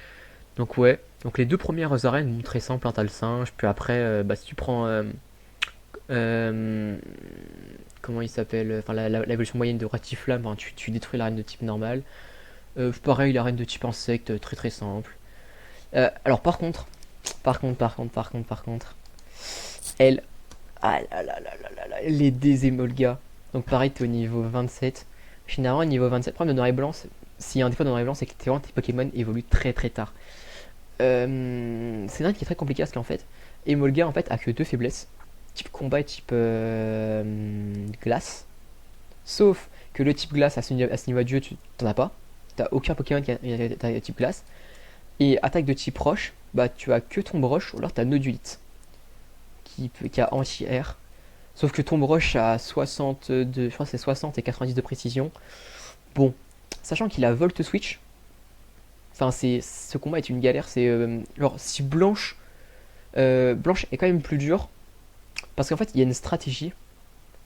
Donc, ouais. Donc, les deux premières arènes, bon, très simple, hein, t'as le singe. Puis après, bah, si tu prends. Euh, comment il s'appelle, enfin l'évolution moyenne de Ratiflamme, hein, tu détruis l'arène de type normal. Pareil, l'arène de type insecte, très très simple. Alors par contre, elle, ah là là là là là là, les désémolga. Donc pareil, t'es au niveau 27. Généralement, au niveau 27, le problème de noir et blanc, s'il y a un défaut de noir et blanc, c'est que tes Pokémon évoluent très très tard. C'est un qui est très compliqué parce qu'en fait, Emolga en fait a que deux faiblesses, type combat et type glace. Sauf que le type glace à ce niveau de jeu, tu t'en as pas. T'as aucun Pokémon qui a type glace. Et attaque de type roche, bah tu as que ton broche ou alors t'as Nodulite qui a anti-air. Sauf que ton broche a 60 je crois que c'est 60 et 90 de précision. Bon, sachant qu'il a Volt Switch, enfin ce combat est une galère. C'est genre si Blanche est quand même plus dure parce qu'en fait il y a une stratégie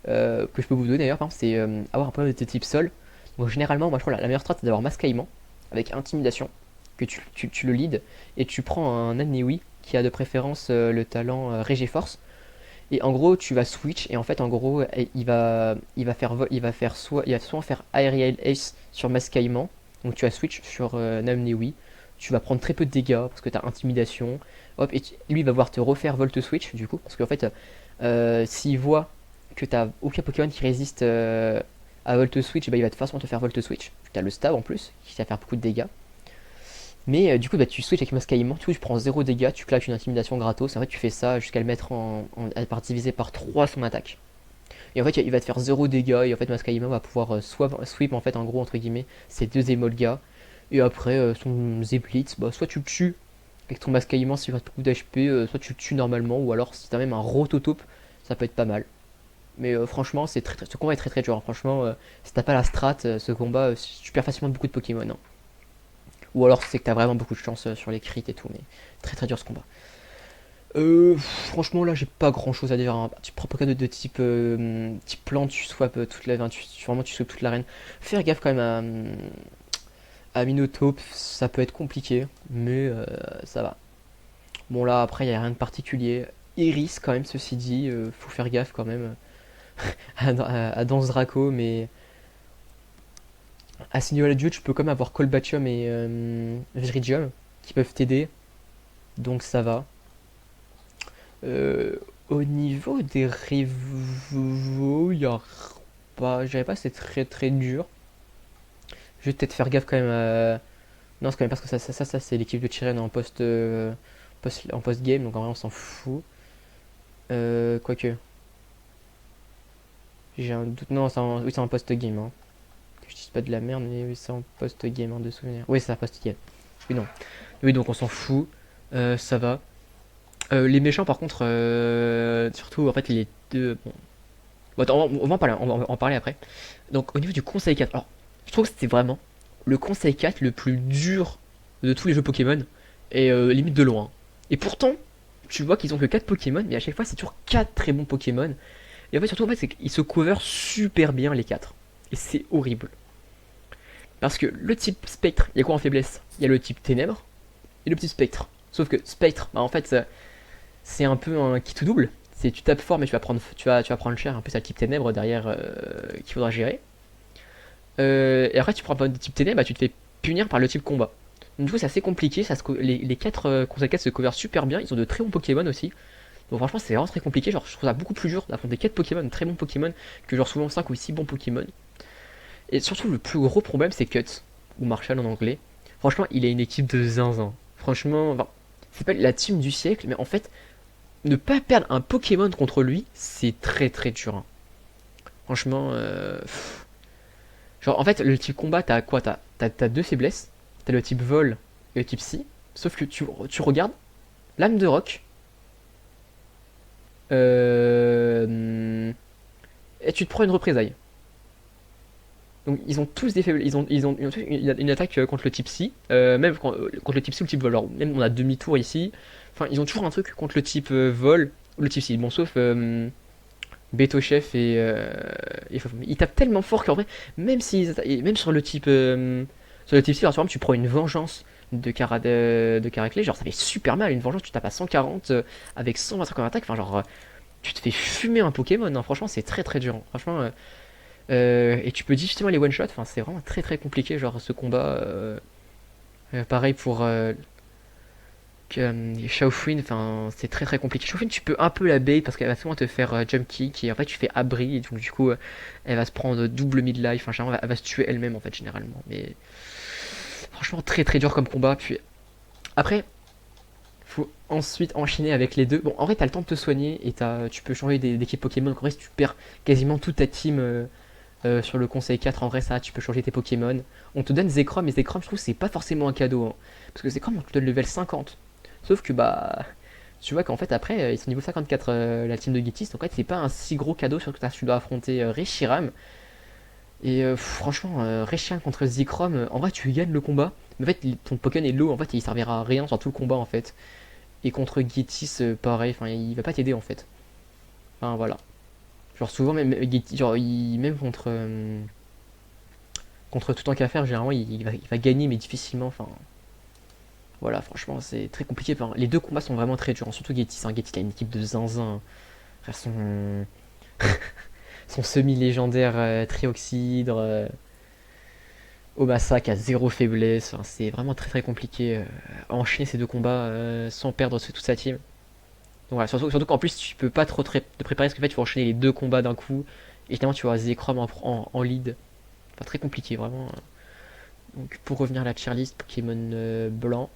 que je peux vous donner d'ailleurs, par exemple, c'est avoir un Pokémon de type sol. Donc généralement, moi je crois la meilleure strat c'est d'avoir Mascaillement avec Intimidation, que tu le lead, et tu prends un Annewi qui a de préférence le talent Regiforce. Et en gros, tu vas switch et en fait, en gros, il va soit faire Aerial Ace sur Mascaillement. Donc tu vas switch sur Namnewi. Tu vas prendre très peu de dégâts parce que tu as Intimidation. Hop, et lui il va voir te refaire Volt Switch du coup. Parce qu'en fait, s'il voit que tu aucun Pokémon qui résiste à Volt Switch, bah, il va forcément te faire Volt Switch. Tu as le stab en plus qui va faire beaucoup de dégâts. Mais du coup, bah, tu switches avec Mascaillement, tu prends 0 dégâts, tu claques une intimidation gratos. En fait, tu fais ça jusqu'à le mettre par diviser par 3 son attaque. Et en fait, il va te faire 0 dégâts. Et en fait, Mascaillement va pouvoir sweep, en fait, en gros, entre guillemets, ces deux Emolga. Et après, son Zeblitz, bah, soit tu le tues avec ton Mascaillement s'il reste beaucoup d'HP, soit tu le tues normalement. Ou alors, si t'as même un Rototope, ça peut être pas mal. Mais franchement, ce combat est très très dur, hein. Franchement, si t'as pas la strat, ce combat, tu perds facilement beaucoup de Pokémon, hein. Ou alors c'est que t'as vraiment beaucoup de chance sur les crits et tout, mais très très dur ce combat. Franchement là j'ai pas grand chose à dire, hein. Tu prends Pokémon de type plante, tu swap toute la, vraiment tu swap toute l'arène. Faire gaffe quand même à Minotaur, ça peut être compliqué, mais ça va. Bon là après il y a rien de particulier. Iris quand même ceci dit, faut faire gaffe quand même à Danse Draco, mais à ce niveau-là de jeu tu peux quand même avoir Colbatium et Viridium qui peuvent t'aider, donc ça va. Euh, Au niveau des rivaux, il y a pas, je dirais pas que c'est très très dur. Je vais peut-être faire gaffe quand même à... Non, c'est quand même parce que ça c'est l'équipe de Tyrion en post-game, donc en vrai on s'en fout. Quoique, j'ai un doute. Non, oui, c'est en post-game, hein. Que je dise pas de la merde, mais oui, c'est en post-game, hein, de souvenir. Oui, c'est en post-game. Oui, non. Oui, donc on s'en fout. Ça va. Les méchants, par contre, surtout en fait les deux. Bon, bon, attends, on va en parler, on va en parler après. Donc au niveau du Conseil 4, alors je trouve que c'était vraiment le Conseil 4 le plus dur de tous les jeux Pokémon, et limite de loin. Et pourtant, tu vois qu'ils ont que 4 Pokémon, mais à chaque fois c'est toujours 4 très bons Pokémon. Et en fait surtout en fait c'est qu'ils se cover super bien les 4. Et c'est horrible. Parce que le type Spectre, il y a quoi en faiblesse? Il y a le type Ténèbres et le petit Spectre. Sauf que Spectre, bah en fait c'est un peu un qui tout double. C'est tu tapes fort mais tu vas prendre cher. Un peu ça le type ténèbres derrière qu'il faudra gérer. Et après tu prends pas de type ténèbres, bah, tu te fais punir par le type combat. Donc, du coup c'est assez compliqué. Les 4 conseils se couvrent super bien. Ils ont de très bons Pokémon aussi. Donc franchement c'est vraiment très compliqué. Genre je trouve ça beaucoup plus dur d'affronter 4 Pokémon, très bons Pokémon, que genre souvent 5 ou 6 bons Pokémon. Et surtout le plus gros problème c'est Cut, ou Marshall en anglais. Franchement il a une équipe de zinzin. Franchement, enfin, c'est pas la team du siècle, mais en fait ne pas perdre un Pokémon contre lui, c'est très très dur, hein. Franchement, genre en fait, le type combat, t'as quoi? T'as deux faiblesses. T'as le type vol et le type psy. Sauf que tu regardes, lame de roc, et tu te prends une représaille. Donc ils ont tous des faiblesses. Ils ont tous une attaque contre le type psy, même contre le type psy ou le type vol. Alors, même on a demi-tour ici. Enfin, ils ont toujours un truc contre le type vol ou le type psy. Bon, sauf Beto Chef et ils tapent tellement fort qu'en vrai, même sur le type C, par exemple, tu prends une vengeance de Caraclé, genre ça fait super mal. Une vengeance, tu tapes à 140 avec 125 en attaque. Enfin, genre, tu te fais fumer un Pokémon, hein. Franchement, c'est très très dur, hein. Franchement, et tu peux difficilement les one shot. Enfin, c'est vraiment très très compliqué, genre ce combat. Pareil pour Shaofin, enfin c'est très très compliqué. Shaofin tu peux un peu la bait parce qu'elle va souvent te faire jump kick et en fait tu fais abri et donc du coup elle va se prendre double mid-life, enfin généralement elle va se tuer elle-même en fait généralement. Mais franchement très très dur comme combat. Puis après faut ensuite enchaîner avec les deux. Bon en vrai t'as le temps de te soigner et tu peux changer d'équipe Pokémon. En vrai si tu perds quasiment toute ta team sur le conseil 4 en vrai ça tu peux changer tes Pokémon. On te donne Zekrom et Zekrom je trouve c'est pas forcément un cadeau, hein. Parce que Zekrom on te donne level 50. Sauf que bah, tu vois qu'en fait après ils sont niveau 54 la team de Gitis, donc en fait c'est pas un si gros cadeau, surtout que tu dois affronter Reshiram. Et franchement, Reshiram contre Zekrom, en vrai tu gagnes le combat, mais en fait ton Pokémon est low, en fait il servira à rien sur tout le combat en fait. Et contre Gitis, pareil, enfin il va pas t'aider en fait. Enfin voilà. Genre souvent même Gitis, genre même contre tout en qu'à faire, généralement il va gagner mais difficilement, enfin. Voilà, franchement, c'est très compliqué. Enfin, les deux combats sont vraiment très durs, surtout Getty. Hein. Getty, il a une équipe de zinzin. Frère, son semi-légendaire Trioxydre, Obasa qui a zéro faiblesse. Enfin, c'est vraiment très très compliqué à enchaîner ces deux combats sans perdre toute sa team. Donc voilà, surtout qu'en plus, tu peux pas trop te préparer parce que en fait, tu vas enchaîner les deux combats d'un coup. Et finalement, tu vas Zekrom en lead. Enfin, très compliqué, vraiment. Donc, pour revenir à la tier list, Pokémon blanc,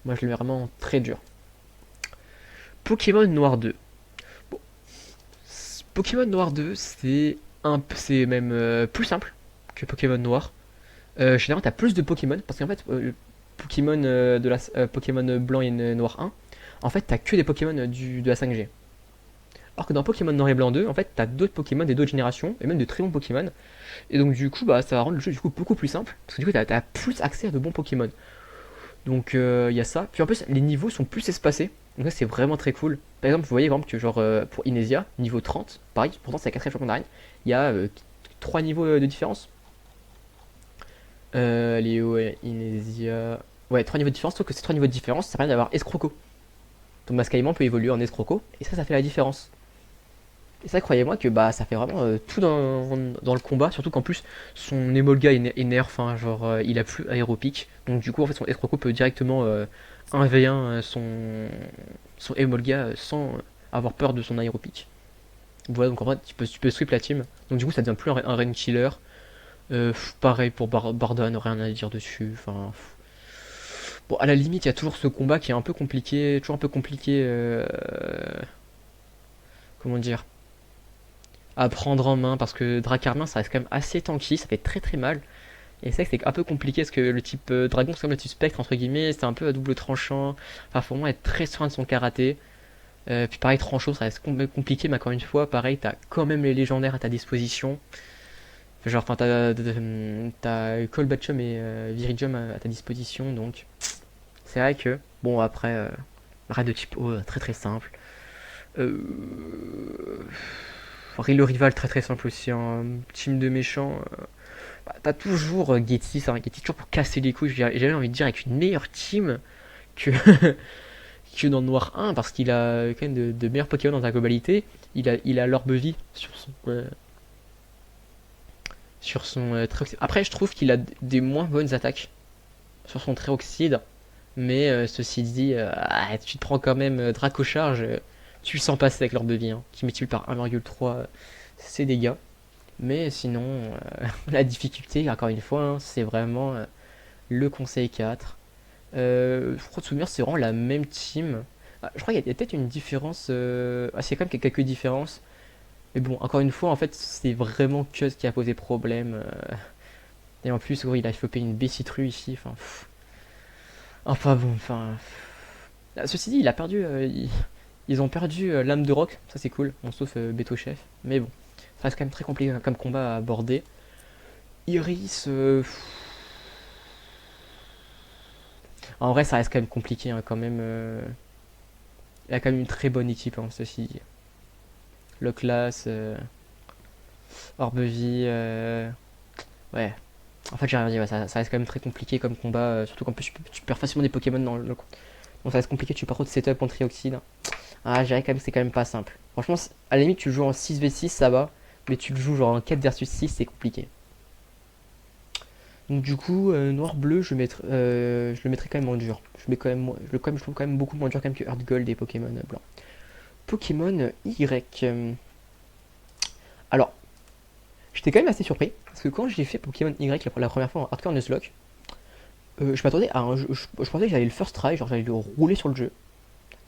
moi je le mets vraiment très dur. Pokémon Noir 2. Bon, Pokémon Noir 2, c'est même plus simple que Pokémon Noir. Généralement, t'as plus de Pokémon parce qu'en fait, Pokémon Pokémon blanc et noir 1, en fait, t'as que des Pokémon de la 5G. Alors que dans Pokémon Noir et Blanc 2, en fait, t'as d'autres Pokémon des d'autres générations et même de très bons Pokémon. Et donc, du coup, bah, ça va rendre le jeu du coup beaucoup plus simple parce que du coup, t'as plus accès à de bons Pokémon. Donc, il y a ça. Puis en plus, les niveaux sont plus espacés. Donc, ça, c'est vraiment très cool. Par exemple, vous voyez, par exemple, que genre pour Inesia, niveau 30, pareil, pourtant c'est la 4ème champion d'arène, il y a 3 niveaux de différence. Léo et Inesia. Ouais, 3 niveaux de différence, sauf que ces 3 niveaux de différence, ça permet d'avoir Escroco. Donc Mascaïman peut évoluer en Escroco, et ça fait la différence. Et ça, croyez-moi que bah ça fait vraiment tout dans le combat, surtout qu'en plus son Emolga est nerf, hein, genre il a plus aéropique, donc du coup en fait son Escroco peut directement 1v1 son Emolga sans avoir peur de son aéropique. Voilà, donc en fait tu peux sweep la team, donc du coup ça devient plus un rain killer. Pareil pour Bardon, rien à dire dessus, enfin. Bon, à la limite, il y a toujours ce combat qui est un peu compliqué, toujours un peu compliqué, comment dire, à prendre en main parce que Dracarmin ça reste quand même assez tanky, ça fait très très mal. Et c'est vrai que c'est un peu compliqué parce que le type dragon, c'est comme le type spectre entre guillemets, c'est un peu à double tranchant. Enfin, faut vraiment être très soin de son karaté. Puis pareil, tranchant, ça reste compliqué, mais encore une fois, pareil, t'as quand même les légendaires à ta disposition. Genre, enfin, t'as Colbachum et Viridium à ta disposition, donc c'est vrai que, bon, après, raid de type O, très très simple. Euh, le rival, très très simple aussi. Un team de méchants. Bah, t'as toujours Getty, ça, Getty toujours pour casser les couilles. J'ai envie de dire avec une meilleure team que, que dans le Noir 1 parce qu'il a quand même de meilleurs Pokémon dans sa globalité. Il a l'orbe vie sur son Trioxide. Après, je trouve qu'il a des moins bonnes attaques sur son Trioxide. Mais ceci dit, tu te prends quand même Dracocharge. Tu le sens passer avec l'orbe vie, hein, qui multiplie par 1,3 ses dégâts. Mais sinon, la difficulté, encore une fois, hein, c'est vraiment le conseil 4. Je crois de souvenir, c'est vraiment la même team. Ah, je crois qu'il y a peut-être une différence. C'est quand même quelques différences. Mais bon, encore une fois, en fait, c'est vraiment Cuz qui a posé problème. Et en plus, il a chopé une Bessitru ici. Enfin bon, enfin. Ceci dit, il a perdu. Ils ont perdu l'âme de rock, ça c'est cool. Bon, sauf Beto Chef. Mais bon, ça reste quand même très compliqué comme combat à aborder. Iris. En vrai, ça reste quand même compliqué, hein, quand même. Il a quand même une très bonne équipe, hein, ceci dit. Le class, Orbevie, ouais. En fait, j'ai rien dit, ouais, ça reste quand même très compliqué comme combat, surtout qu'en plus tu perds facilement des Pokémon dans le. Donc ça reste compliqué, tu perds trop de setup en Trioxide. Ah, je dirais quand même que c'est quand même pas simple. Franchement, à la limite, tu le joues en 6v6, ça va, mais tu le joues genre en 4 versus 6, c'est compliqué. Donc du coup, noir-bleu, je le mettrai quand même en dur. Je mets quand même, je trouve quand même beaucoup moins dur quand même que Heart Gold et Pokémon blanc. Pokémon Y. Alors, j'étais quand même assez surpris, parce que quand j'ai fait Pokémon Y la première fois en Hardcore Nuzlocke, je m'attendais à un jeu, je pensais que j'allais le first try, genre j'allais le rouler sur le jeu.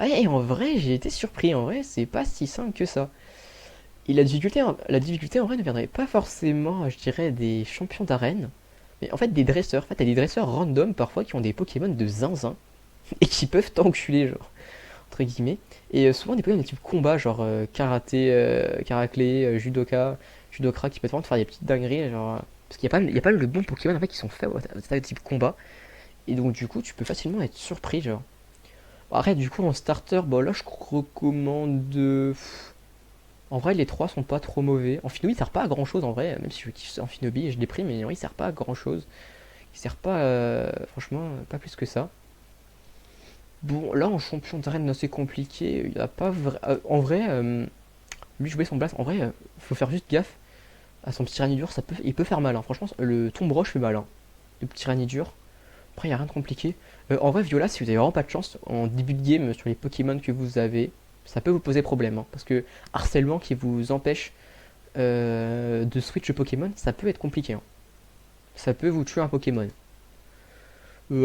Ah, et en vrai, j'ai été surpris, en vrai, c'est pas si simple que ça. Et la difficulté en vrai ne viendrait pas forcément, je dirais, des champions d'arène, mais en fait des dresseurs. En fait, t'as des dresseurs random parfois qui ont des Pokémon de zinzin et qui peuvent t'enculer, genre, entre guillemets. Et souvent des Pokémon de type combat, genre karaté, Karaclé, Judokra, qui peuvent vraiment te faire des petites dingueries, genre. Parce qu'il y a pas le bon Pokémon en fait qui sont faits au type combat. Et donc du coup, tu peux facilement être surpris, genre. Bon, après, du coup, en starter, bon là, je recommande. En vrai, les trois sont pas trop mauvais. Amphinobi, il sert pas à grand chose en vrai, même si je kiffe Amphinobi et je l'ai pris, mais en vrai, il sert pas à grand chose. Il sert pas, franchement, pas plus que ça. Bon, là en champion d'arène assez compliqué, il a pas vrai. En vrai, lui jouer son blast, en vrai, faut faire juste gaffe à son petit tyrannidur, il peut faire mal, hein. Franchement, le tombe roche fait mal, hein. Le petit tyrannidur. Après, il n'y a rien de compliqué. En vrai, Viola, si vous avez vraiment pas de chance en début de game sur les Pokémon que vous avez, ça peut vous poser problème, hein. Parce que harcèlement qui vous empêche de switch de Pokémon, ça peut être compliqué, hein. Ça peut vous tuer un Pokémon.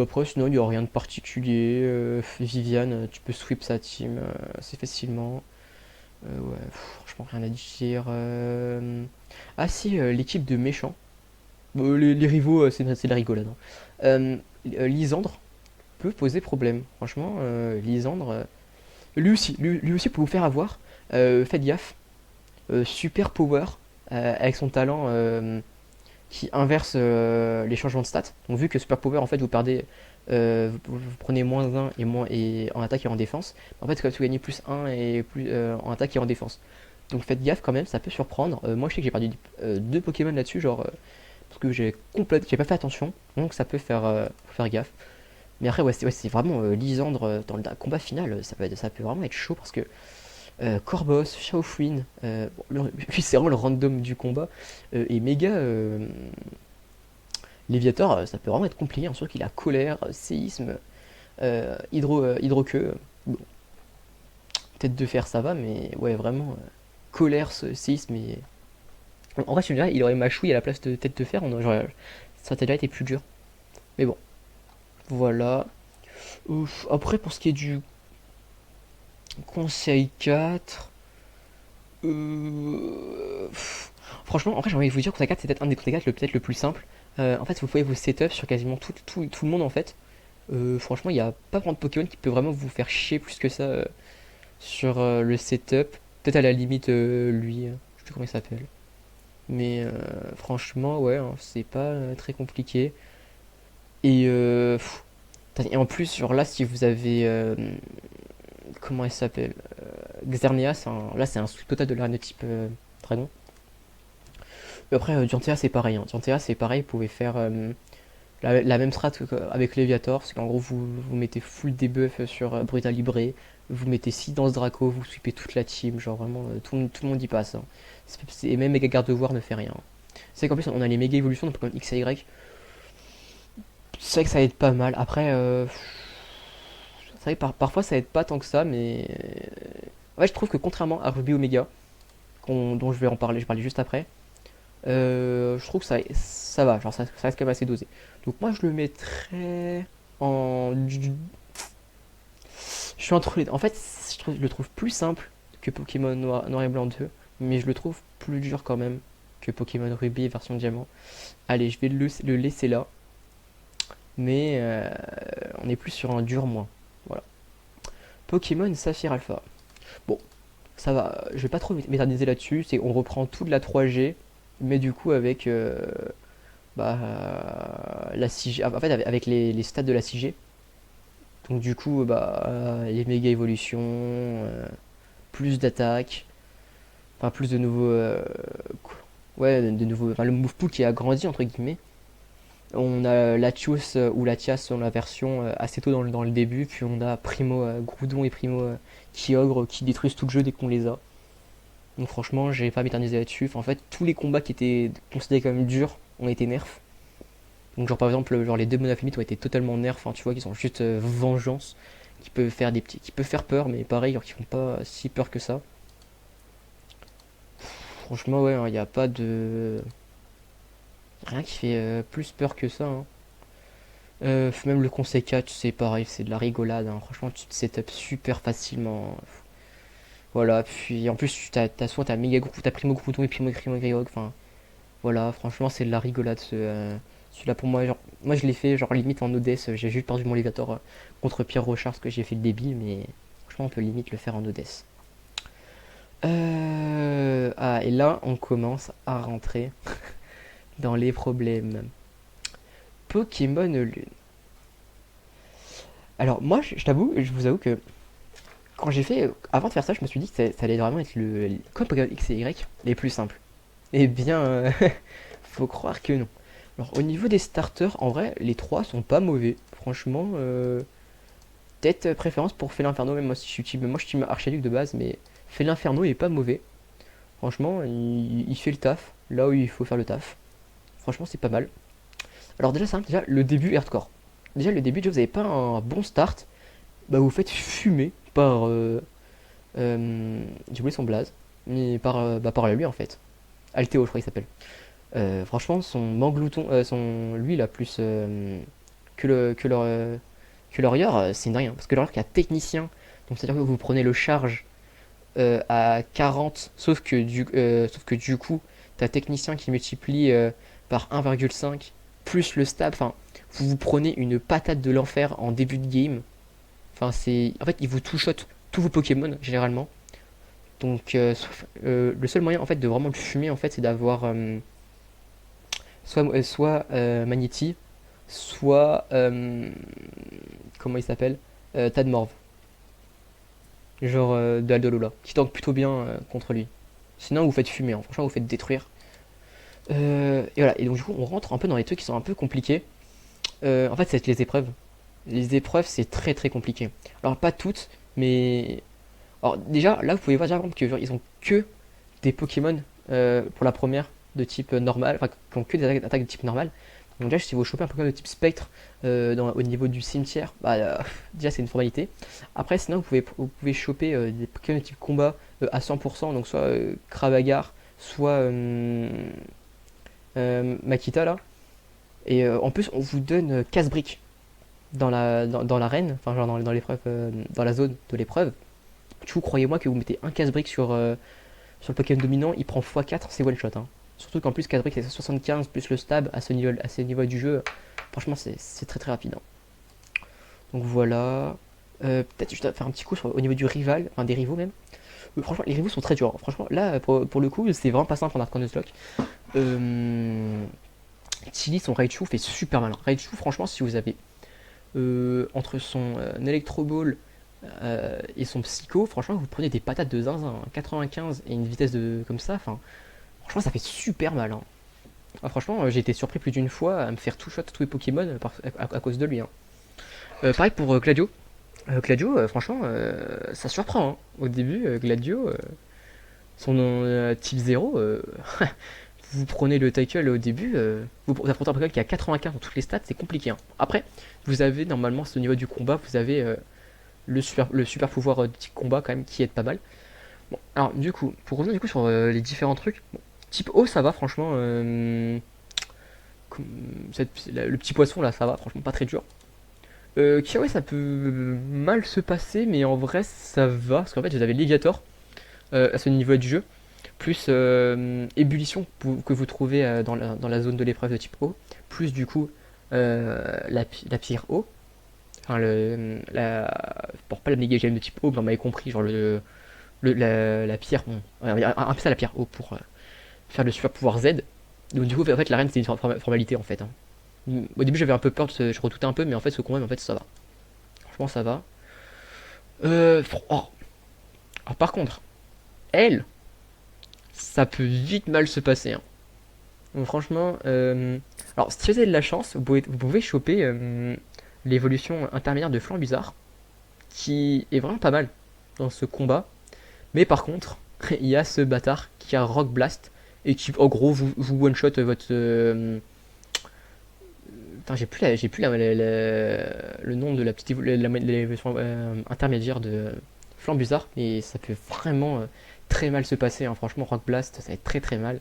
Après, sinon, il n'y a rien de particulier. Viviane, tu peux sweep sa team assez facilement. Ouais, franchement, rien à dire. Ah si, l'équipe de méchants. Les rivaux, c'est de la rigolade, hein. Lysandre peut poser problème. Franchement, Lysandre, lui aussi peut vous faire avoir. Faites gaffe. Super power avec son talent qui inverse les changements de stats. Donc vu que super power en fait vous perdez vous prenez moins un et moins et en attaque et en défense. En fait, vous gagnez plus un et plus en attaque et en défense. Donc faites gaffe quand même, ça peut surprendre. Moi je sais que j'ai perdu deux Pokémon là-dessus, genre parce que j'ai pas fait attention, donc ça peut faire gaffe. Mais après ouais c'est vraiment Lysandre dans le combat final, ça peut vraiment être chaud parce que Corvos, Shaofuin, bon, lui c'est vraiment le random du combat, et méga Léviator, ça peut vraiment être compliqué, hein, surtout qu'il a colère, séisme, hydroqueue. Bon, tête de fer ça va, mais ouais vraiment colère, séisme et. En vrai, je me dirais, il aurait Machoui à la place de tête de fer, ça aurait déjà été plus dur. Mais bon, voilà. Ouf. Après, pour ce qui est du conseil 4, franchement, en fait, j'ai envie de vous dire que conseil 4, c'est peut-être un des conseils 4 peut-être le plus simple. En fait, vous pouvez vos setups sur quasiment tout le monde en fait. Franchement, il n'y a pas vraiment de Pokémon qui peut vraiment vous faire chier plus que ça sur le setup. Peut-être à la limite, lui, je sais plus comment il s'appelle. Mais franchement, ouais, hein, c'est pas très compliqué. Et, et en plus, genre là, si vous avez. Comment elle s'appelle Xerneas, là c'est un sous total de l'arénotype dragon. Et après, Dianthea c'est pareil, hein. Dianthea c'est pareil, vous pouvez faire la même strat avec Léviator, c'est qu'en gros vous mettez full debuff sur Brutal Libre, vous mettez 6 dans ce Draco, vous sweepez toute la team, genre vraiment tout le monde y passe, hein. Et même Mega Gardevoir ne fait rien. C'est qu'en plus on a les méga évolutions, donc comme X et Y. C'est vrai que ça aide pas mal. Après, c'est vrai que parfois ça aide pas tant que ça, mais. Ouais, je trouve que contrairement à Ruby Omega, dont je vais en parler, je vais parler juste après, je trouve que ça va, genre ça reste quand même assez dosé. Donc moi je le mettrais en. Je suis entre les deux. En fait, je le trouve plus simple que Pokémon Noir et Blanc 2, mais je le trouve plus dur quand même que Pokémon Ruby version Diamant. Allez, je vais le laisser là, mais on est plus sur un dur moins. Voilà. Pokémon Saphir Alpha. Bon, ça va, je vais pas trop m'éterniser là-dessus, on reprend tout de la 3G, mais du coup avec la 6G, en fait avec les stats de la 6G. Donc du coup, les méga évolutions, plus d'attaques, enfin plus de nouveaux, ouais, de nouveaux, enfin le move pool qui a grandi entre guillemets. On a Latios ou Latias dans la version assez tôt dans le début, puis on a Primo Groudon et Primo Kyogre qui détruisent tout le jeu dès qu'on les a. Donc franchement, j'ai pas m'éterniser là-dessus. Enfin, en fait, tous les combats qui étaient considérés comme durs ont été nerfs. Donc genre par exemple, genre les deux Monafimites ont été totalement nerfs. Enfin, tu vois, qui sont juste vengeance, qui peuvent faire peur, mais pareil, genre qui font pas si peur que ça. Franchement, ouais, il hein, n'y a pas de rien qui fait plus peur que ça, hein. Même le conseil 4, c'est pareil, c'est de la rigolade, hein. Franchement, tu te setup super facilement. Voilà, puis en plus, t'as soit t'as méga t'as Primo Groudon et Primo Greyhawk, enfin voilà, franchement, c'est de la rigolade celui-là pour moi. Genre, moi, je l'ai fait, genre limite en ODS, j'ai juste perdu mon Léviator contre Pierre Rochard parce que j'ai fait le débile, mais franchement, on peut limite le faire en ODS. Ah, et là, on commence à rentrer dans les problèmes. Pokémon Lune. Alors, moi, je vous avoue que quand j'ai fait. Avant de faire ça, je me suis dit que ça allait vraiment être comme Pokémon X et Y, les plus simples. Eh bien, faut croire que non. Alors, au niveau des starters, en vrai, les trois sont pas mauvais. Franchement, peut-être préférence pour Fée-l'Inferno, même moi, si je suis team, moi je suis team Archduc de base, mais Fée-l'Inferno il est pas mauvais. Franchement, il fait le taf, là où il faut faire le taf. Franchement, c'est pas mal. Alors déjà, simple, déjà, le début hardcore. Déjà, le début, déjà, vous avez pas un bon start, bah vous faites fumer par... j'ai oublié son blaze, mais par lui en fait. Altéo, je crois qu'il s'appelle. Franchement, son Manglouton, lui, il a plus que l'Orior, c'est une rien. Parce que l'Orior qui a technicien, donc c'est-à-dire que vous prenez le charge à 40, sauf que du coup, t'as technicien qui multiplie par 1,5 plus le stab. Enfin, vous prenez une patate de l'enfer en début de game. Enfin, en fait, il vous two-shot tous vos Pokémon généralement. Donc, le seul moyen en fait de vraiment le fumer en fait, c'est d'avoir soit Magnéti, soit comment il s'appelle, Tadmorv, genre de Aldolola, qui tank plutôt bien contre lui. Sinon, vous faites fumer, hein. Franchement, vous faites détruire. Et voilà. Et donc du coup, on rentre un peu dans les trucs qui sont un peu compliqués. En fait, c'est les épreuves. Les épreuves, c'est très très compliqué. Alors pas toutes, mais alors déjà, là, vous pouvez voir par exemple que genre, ils ont que des Pokémon pour la première de type normal, enfin qui ont que des attaques de type normal. Donc déjà, si vous chopez un Pokémon de type spectre au niveau du cimetière, bah déjà c'est une formalité. Après, sinon vous pouvez choper des Pokémon de type combat à 100%, donc soit Kravagar, soit Makita là. Et en plus, on vous donne casse-briques dans l'arène, enfin genre dans l'épreuve, dans la zone de l'épreuve. Du coup, croyez-moi que vous mettez un casse-brique sur le Pokémon dominant, il prend x4, c'est one shot, hein. Surtout qu'en plus, casse-brique c'est 75 plus le stab à ce niveau du jeu. Franchement, c'est très très rapide, hein. Donc voilà. Peut-être juste faire un petit coup au niveau du rival, enfin des rivaux même. Franchement, les rivaux sont très durs, hein. Franchement, là, pour le coup, c'est vraiment pas simple en Arc Nuzlocke. Tilly, son Raichu fait super mal. Raichu, franchement, si vous avez entre son Electro Ball et son Psycho, franchement, vous prenez des patates de zinzin, hein. 95 et une vitesse de comme ça, enfin, franchement, ça fait super mal, hein. Ah, franchement, j'ai été surpris plus d'une fois à me faire tout shot tous les Pokémon à cause de lui, hein. Pareil pour Gladio. Gladio, franchement, ça surprend, hein. Au début, Gladio, son type 0, vous prenez le tackle au début, vous affrontez un Pokémon qui a 95 dans toutes les stats, c'est compliqué, hein. Après, vous avez normalement, au niveau du combat, vous avez le super pouvoir de type combat quand même qui aide pas mal. Bon, alors du coup, pour revenir du coup sur les différents trucs, bon, type eau ça va franchement, le petit poisson là ça va franchement pas très dur. Kiawe ça peut mal se passer mais en vrai ça va parce qu'en fait vous avez Ligator à ce niveau du jeu, plus ébullition que vous trouvez dans la zone de l'épreuve de type eau, plus du coup la pierre eau. Enfin, pour pas la méga gemme de type eau, mais on m'avait compris, genre la pierre, bon, un peu ça la pierre eau pour faire le super pouvoir Z. Donc du coup, en fait, l'arène c'est une formalité en fait, hein. Au début, j'avais un peu peur, je redoutais un peu, mais en fait, ce combat, en fait, ça va. Franchement, ça va. Oh. Alors, par contre, elle, ça peut vite mal se passer, hein. Donc, franchement, alors si vous avez de la chance, vous pouvez choper l'évolution intermédiaire de Flanc Bizarre, qui est vraiment pas mal dans ce combat. Mais par contre, il y a ce bâtard qui a Rock Blast et qui, en gros, vous one shot votre. Putain, le nom de la petite l'évolution intermédiaire de Flambuzard, mais ça peut vraiment très mal se passer, hein. Franchement, Rock Blast, ça va être très très mal.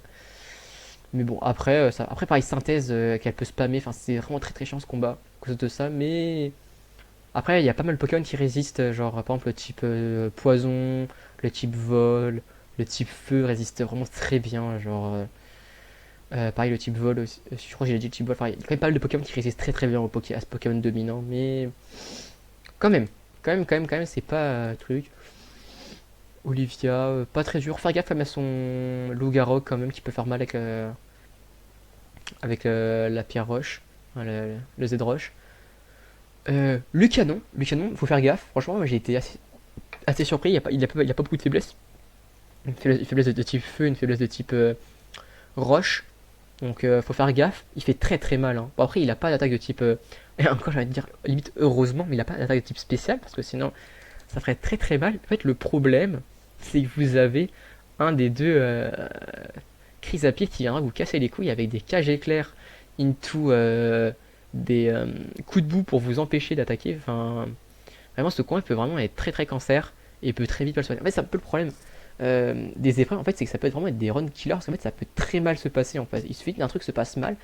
Mais bon, après pareil, synthèse qu'elle peut spammer, enfin, c'est vraiment très très chiant ce combat à cause de ça. Mais après, il y a pas mal de Pokémon qui résistent, genre par exemple le type poison, le type vol, le type feu résiste vraiment très bien. Genre, pareil, le type vol aussi, je crois que j'ai dit le type vol. Enfin, il y a quand même pas mal de Pokémon qui résistent très très bien à ce Pokémon dominant, mais quand même, quand même, c'est pas truc. Olivia, pas très dur. Faire gaffe à son Loup-Garou quand même qui peut faire mal avec la pierre roche, hein, le Z roche. Le canon, faut faire gaffe. Franchement, moi, j'ai été assez surpris. Il a pas beaucoup de faiblesses. Une faiblesse de type feu, une faiblesse de type roche. Donc faut faire gaffe, il fait très très mal, hein. Bon, après il a pas d'attaque de type... et encore j'allais dire limite heureusement, mais il a pas d'attaque de type spécial, parce que sinon ça ferait très très mal. En fait le problème, c'est que vous avez un des deux Chrysapide qui viendra vous casser les couilles avec des cages éclairs into des coups de boue pour vous empêcher d'attaquer. Enfin, vraiment ce coin peut vraiment être très très cancer et peut très vite pas le soigner. En fait c'est un peu le problème des épreuves, en fait, c'est que ça peut être vraiment être des run killers, parce qu'en fait ça peut très mal se passer en fait. Il suffit qu'un truc se passe mal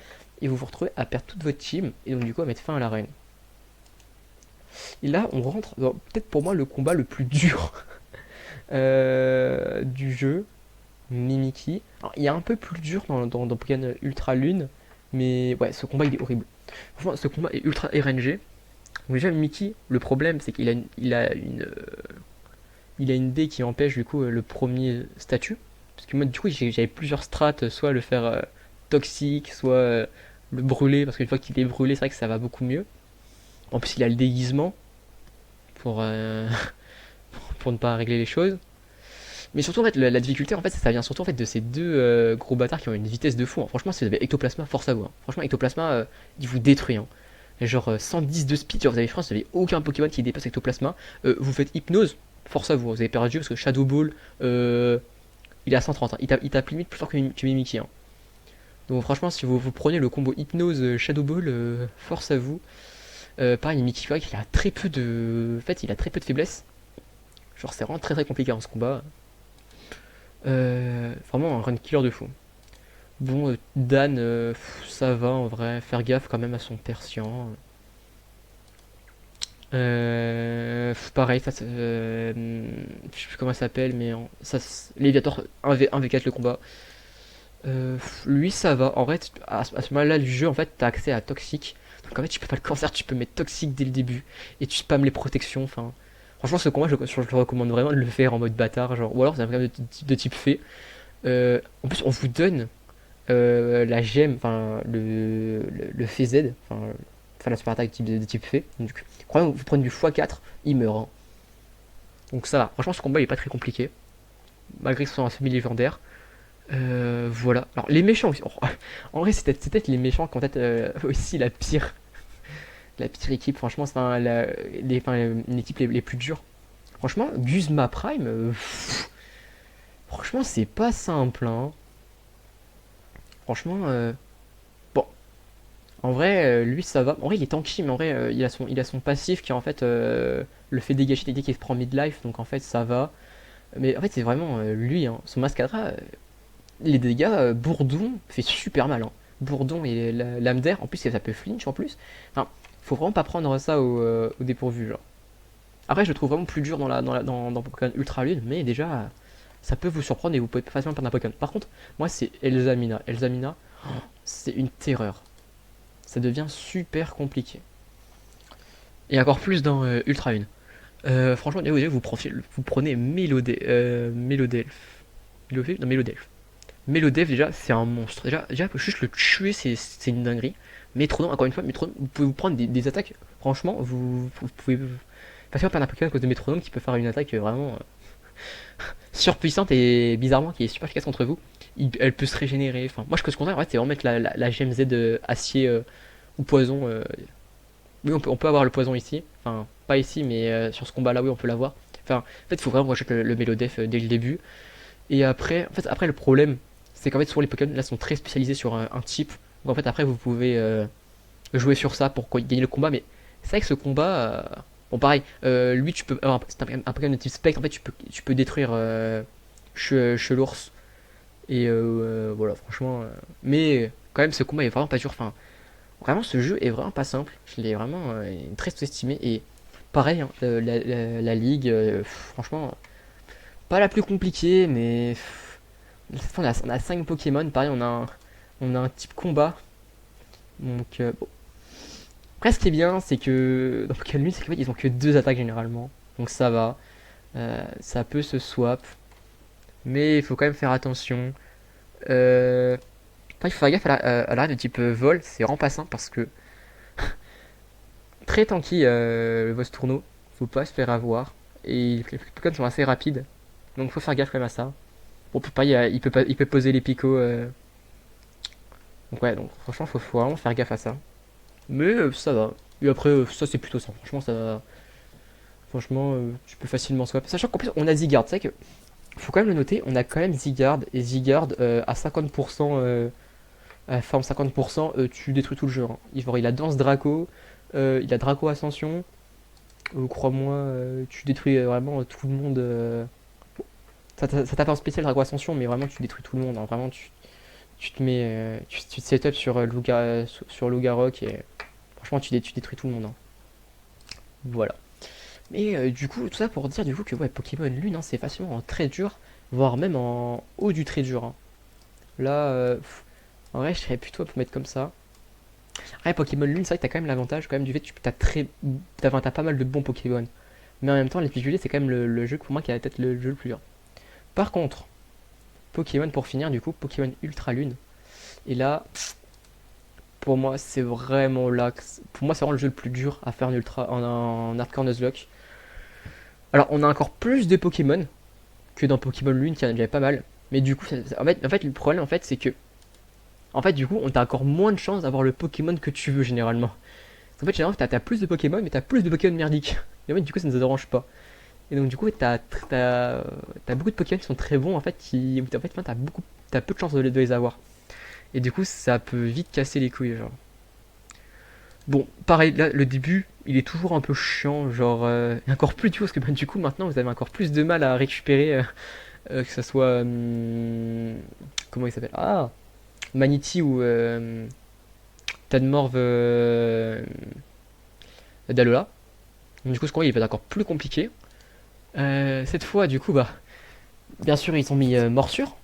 et vous vous retrouvez à perdre toute votre team et donc du coup à mettre fin à l'arène. Et là on rentre dans peut-être pour moi le combat le plus dur du jeu, Mimiki. Alors, il est un peu plus dur dans Pokémon Ultra Lune, mais ouais, ce combat il est horrible. Franchement, ce combat est ultra RNG. Donc déjà Mimiki, le problème c'est qu'il a il a une dé qui empêche du coup le premier statut. Parce que moi du coup j'avais plusieurs strats, soit le faire toxique, soit le brûler, parce qu'une fois qu'il est brûlé c'est vrai que ça va beaucoup mieux. En plus il a le déguisement pour, pour ne pas régler les choses. Mais surtout en fait la difficulté en fait ça vient surtout en fait de ces deux gros bâtards qui ont une vitesse de fou, hein. Franchement si vous avez Ectoplasma, force à vous, hein. Franchement Ectoplasma il vous détruit, hein. Genre 110 de speed, genre, vous avez France, vous avez aucun Pokémon qui dépasse Ectoplasma. Vous faites Hypnose, force à vous, vous avez perdu parce que Shadow Ball il est à 130, hein. Il tape limite plus fort que Mimikyu, hein. Donc franchement si vous prenez le combo Hypnose Shadow Ball, force à vous. Pareil Mimikyu il a très peu de. En fait il a très peu de faiblesse. Genre c'est vraiment très très compliqué en ce combat. Vraiment un run killer de fou. Bon, Dan, ça va en vrai, faire gaffe quand même à son Persian. Pareil, ça, je sais plus comment ça s'appelle, mais Léviator 1v4 le combat. Lui ça va, en vrai, à ce moment-là du jeu, en fait, t'as accès à Toxic. Donc en fait, tu peux pas le cancer, tu peux mettre Toxic dès le début. Et tu spams les protections, enfin. Franchement, ce combat, je le recommande vraiment de le faire en mode bâtard, genre. Ou alors, c'est un programme de type fée. En plus, on vous donne la gemme, enfin le fait Z, enfin la super attaque de type fait. Donc, croyez vous prenez du x4, il meurt, hein. Donc ça va. Franchement, ce combat il est pas très compliqué, malgré que ce soit un semi-légendaire. Voilà. Alors les méchants aussi. Oh, en vrai, c'est peut-être les méchants qui ont peut-être aussi la pire équipe. Franchement, c'est une équipe les plus dures. Franchement, Guzma Prime, franchement, c'est pas simple, hein. Franchement, bon, en vrai, lui ça va. En vrai, il est tanky, mais en vrai, il a son passif qui en fait le fait dégager dès qu'il se prend midlife, donc en fait ça va. Mais en fait, c'est vraiment lui, hein. Son Mascadra, les dégâts, Bourdon fait super mal, hein. Bourdon et l'âme d'air, en plus ça peut flinch en plus. Enfin, faut vraiment pas prendre ça au dépourvu, genre. Après, je le trouve vraiment plus dur dans Pokémon Ultra Lune, mais déjà, ça peut vous surprendre et vous pouvez facilement perdre un Pokémon. Par contre, moi c'est Elzamina. Elzamina, c'est une terreur. Ça devient super compliqué. Et encore plus dans Ultra 1. Franchement, vous prenez Mélodelph. Non, Mélodelph. Mélodelph, déjà, c'est un monstre. Déjà juste le tuer, c'est une dinguerie. Métronome, encore une fois, Métronome, vous pouvez vous prendre des attaques. Franchement, vous pouvez facilement perdre un Pokémon à cause de Métronome qui peut faire une attaque vraiment surpuissante et bizarrement qui est super efficace contre vous. Elle peut se régénérer. Enfin, moi, ce que je conseille, en fait, c'est vraiment mettre la GMZ acier ou poison. Oui, on peut avoir le poison ici. Enfin, pas ici, mais sur ce combat-là, oui, on peut l'avoir. Enfin, en fait, il faut vraiment rejeter le Mélodef dès le début. Et après, en fait, après le problème, c'est qu'en fait, souvent les Pokémon là sont très spécialisés sur un type. Donc en fait, après, vous pouvez jouer sur ça pour gagner le combat. Mais c'est vrai que ce combat, bon, pareil, lui, tu peux avoir c'est un Pokémon de type spectre. En fait, tu peux détruire Chelours. Et voilà, franchement. Mais quand même, ce combat est vraiment pas dur. Enfin, vraiment, ce jeu est vraiment pas simple. Je l'ai vraiment très sous-estimé. Et pareil, hein, la ligue, franchement, pas la plus compliquée, mais on a 5 Pokémon. Pareil, on a un type combat. Donc, bon. Après, ce qui est bien, c'est que dans Pokémon Lune, c'est qu'en fait, ils ont que 2 attaques généralement. Donc, ça va. Ça peut se swap. Mais il faut quand même faire attention. Euh, il faut faire gaffe à l'arrêt de type vol, c'est vraiment pas simple parce que très tanky le boss tourneau, faut pas se faire avoir. Et les Pokémon sont assez rapides, donc faut faire gaffe quand même à ça. Bon, pareil, il peut poser les picots Donc ouais, donc franchement, faut vraiment faire gaffe à ça. Mais ça va. Et après, ça c'est plutôt ça. Franchement, ça va. Franchement, tu peux facilement swap. Sachant qu'en plus, on a Zygarde. C'est vrai que faut quand même le noter, on a quand même Zygarde. Et Zygarde, à 50%, à forme 50%, tu détruis tout le jeu, hein. Il a Danse Draco, il a Draco Ascension. Crois-moi, tu détruis vraiment tout le monde. Ça tape en spécial Draco Ascension, mais vraiment tu détruis tout le monde, hein. Vraiment, tu te mets. Tu te setup sur, sur Lugarok et franchement, tu détruis tout le monde, hein. Voilà. Mais du coup, tout ça pour dire du coup que ouais, Pokémon Lune, hein, c'est facilement en très dur, voire même en haut du très dur, hein. Là, en vrai, je serais plutôt pour mettre comme ça. Après, Pokémon Lune, c'est vrai que t'as quand même l'avantage quand même du fait que t'as pas mal de bons Pokémon. Mais en même temps, les difficultés, c'est quand même le jeu pour moi qui a peut-être le jeu le plus dur. Par contre, Pokémon pour finir, du coup, Pokémon Ultra Lune. Et là, pour moi, c'est vraiment là. Pour moi, c'est vraiment le jeu le plus dur à faire en Ultra, en Hardcore Nuzlocke. Alors, on a encore plus de Pokémon que dans Pokémon Lune, qui en a déjà pas mal. Mais du coup, en fait, le problème, en fait, c'est que. En fait, du coup, on a encore moins de chances d'avoir le Pokémon que tu veux, généralement. En fait, généralement, t'as plus de Pokémon, mais t'as plus de Pokémon merdiques. Et en fait, du coup, ça ne nous dérange pas. Et donc, du coup, t'as beaucoup de Pokémon qui sont très bons, en fait, en fait, t'as peu de chances de les avoir. Et du coup, ça peut vite casser les couilles, genre. Bon, pareil, là, le début, il est toujours un peu chiant, genre, et encore plus, du coup, parce que bah, du coup, maintenant, vous avez encore plus de mal à récupérer, que ça soit, comment il s'appelle? Ah, Manity ou Tadmorv d'Alola. Donc, du coup, ce combat, il va être encore plus compliqué. Cette fois, du coup, bah, bien sûr, ils ont mis morsure.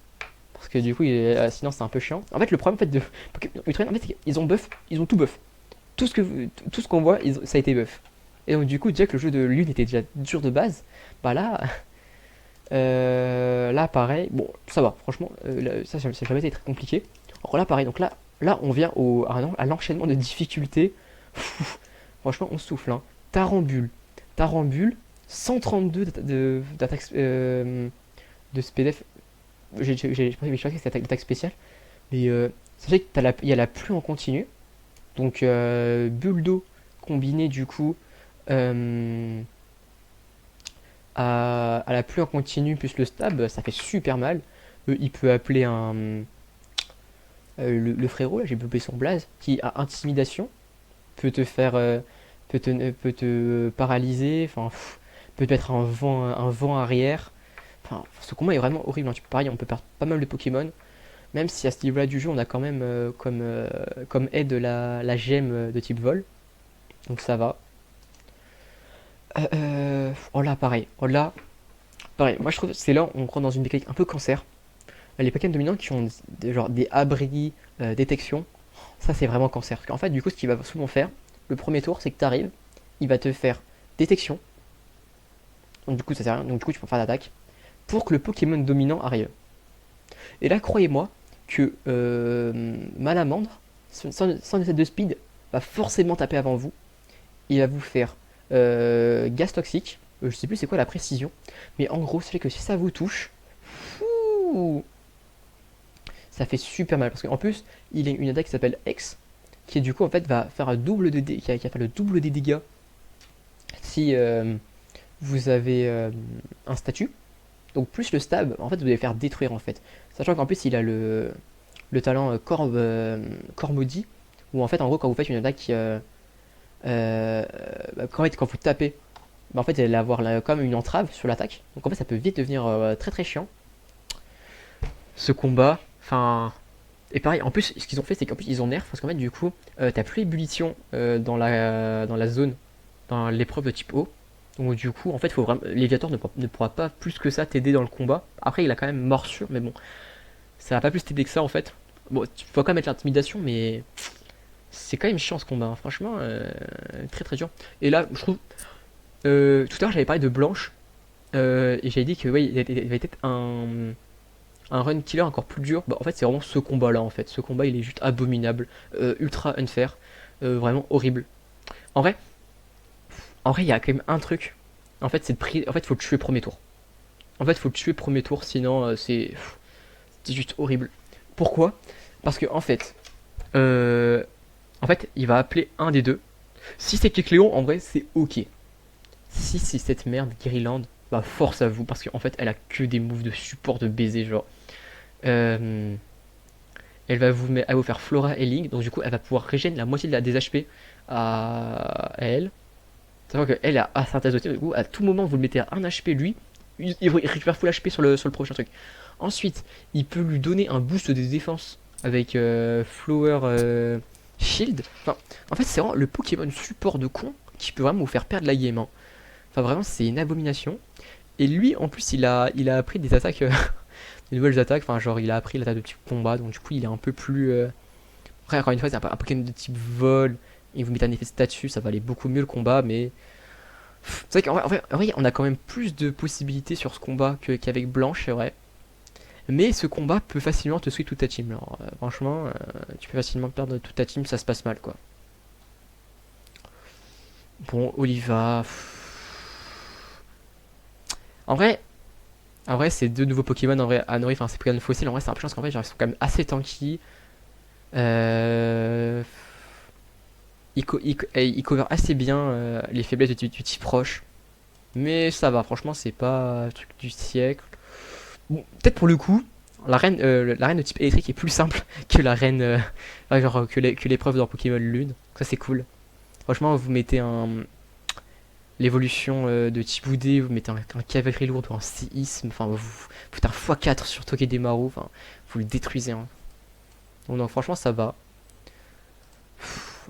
Parce que du coup, sinon, c'est un peu chiant. En fait, le problème en fait, de Pokémon Ultra, en fait, c'est qu'ils ont buff, ils ont tout buff. Tout ce qu'on voit, ça a été buff. Et donc, du coup, déjà que le jeu de Lune était déjà dur de base, bah là, là, pareil, bon, ça va, franchement, ça n'a jamais été très compliqué. Alors là, pareil, donc là on vient à l'enchaînement de difficultés. Franchement, on souffle, hein. Tarambule, Tarambule, 132 d'attaque de SPDF. Je crois que c'est l'attaque spéciale. Mais sachez qu'il y a la pluie en continu. Donc bulle d'eau combinée du coup euh, à la pluie en continu plus le stab, ça fait super mal. Il peut appeler le frérot, là j'ai oublié son blaze, qui a intimidation, peut te faire peut te paralyser, enfin peut te mettre un vent arrière. Enfin, ce combat est vraiment horrible, hein. Pareil, on peut perdre pas mal de Pokémon. Même si à ce niveau-là du jeu, on a quand même comme aide la gemme de type vol. Donc ça va. Oh là, pareil. Oh là, pareil. Moi, je trouve que c'est là où on rentre dans une mécanique un peu cancer. Les Pokémon dominants qui ont genre des abris, détection, ça c'est vraiment cancer. Parce qu'en fait, du coup, ce qu'il va souvent faire, le premier tour, c'est que tu arrives, il va te faire détection. Donc du coup, ça sert à rien. Donc du coup, tu peux faire d'attaque. Pour que le Pokémon dominant arrive. Et là, croyez-moi que Malamandre, sans essai de speed, va forcément taper avant vous. Il va vous faire gaz toxique. Je sais plus c'est quoi la précision. Mais en gros, c'est que si ça vous touche, fou, ça fait super mal. Parce qu'en plus, il a une attaque qui s'appelle X, qui du coup en fait va faire un double de qui a fait le double des dégâts si vous avez un statut. Donc plus le stab, en fait vous allez faire détruire en fait. Sachant qu'en plus il a le talent corps maudit, où en fait en gros quand vous faites une attaque quand vous tapez, bah, en fait elle va avoir comme une entrave sur l'attaque. Donc en fait ça peut vite devenir très très chiant. Ce combat, enfin. Et pareil, en plus ce qu'ils ont fait c'est qu'en plus ils ont nerf parce qu'en fait du coup t'as plus ébullition dans la zone, dans l'épreuve de type eau. Donc du coup, en fait, faut vraiment, Léviator ne pourra pas plus que ça t'aider dans le combat. Après, il a quand même morsure, mais bon, ça va pas plus t'aider que ça en fait. Bon, tu faut quand même mettre l'intimidation, mais c'est quand même chiant ce combat, hein. Franchement, très très dur. Et là, je trouve, tout à l'heure j'avais parlé de Blanche, et j'avais dit que ouais, il y avait peut-être un run killer encore plus dur. Bah, en fait, c'est vraiment ce combat-là en fait. Ce combat, il est juste abominable, ultra unfair, vraiment horrible. En vrai, il y a quand même un truc. En fait, en fait, faut le tuer premier tour. En fait, faut le tuer premier tour, sinon c'est juste horrible. Pourquoi? Parce que en fait, Euh, En fait, il va appeler un des deux. Si c'est Kecléon, en vrai, c'est ok. Si c'est cette merde, Grilland, bah force à vous, parce qu'en fait, elle a que des moves de support de baiser, genre. Euh, elle va vous faire Flora et Link, donc du coup, elle va pouvoir régénérer la moitié des HP à elle. Sachant qu'elle a sa thèse aussi, du coup, à tout moment, vous le mettez à 1 HP lui, il récupère full HP sur le prochain truc. Ensuite, il peut lui donner un boost des défenses avec Flower Shield. Enfin, en fait, c'est vraiment le Pokémon support de con qui peut vraiment vous faire perdre la game, hein. Enfin, vraiment, c'est une abomination. Et lui, en plus, il a appris des attaques, des nouvelles attaques. Enfin, genre, il a appris l'attaque de type combat, donc du coup, il est un peu plus. Après, encore une fois, c'est un Pokémon de type vol. Et vous mettez un effet de statut, ça va aller beaucoup mieux le combat, mais c'est vrai qu'en vrai, on a quand même plus de possibilités sur ce combat qu'avec Blanche, c'est vrai. Mais ce combat peut facilement te sweep toute ta team. Alors, franchement, tu peux facilement perdre toute ta team, ça se passe mal, quoi. Bon, Oliva. En vrai, en vrai, c'est deux nouveaux Pokémon. En vrai, Anori, enfin, c'est Pokémon fossiles. En vrai, c'est un peu chance qu'en fait, genre, ils sont quand même assez tanky. Euh... Il cover assez bien les faiblesses du type roche. Mais ça va, franchement, c'est pas un truc du siècle. Bon, peut-être pour le coup, la reine de type électrique est plus simple que la reine, genre que l'épreuve dans Pokémon Lune. Ça c'est cool. Franchement, vous mettez l'évolution de type Woodé, vous mettez un cavalerie lourde ou un séisme, enfin vous faites un x4 sur Togedemaru, enfin vous le détruisez, hein. Donc non, franchement ça va.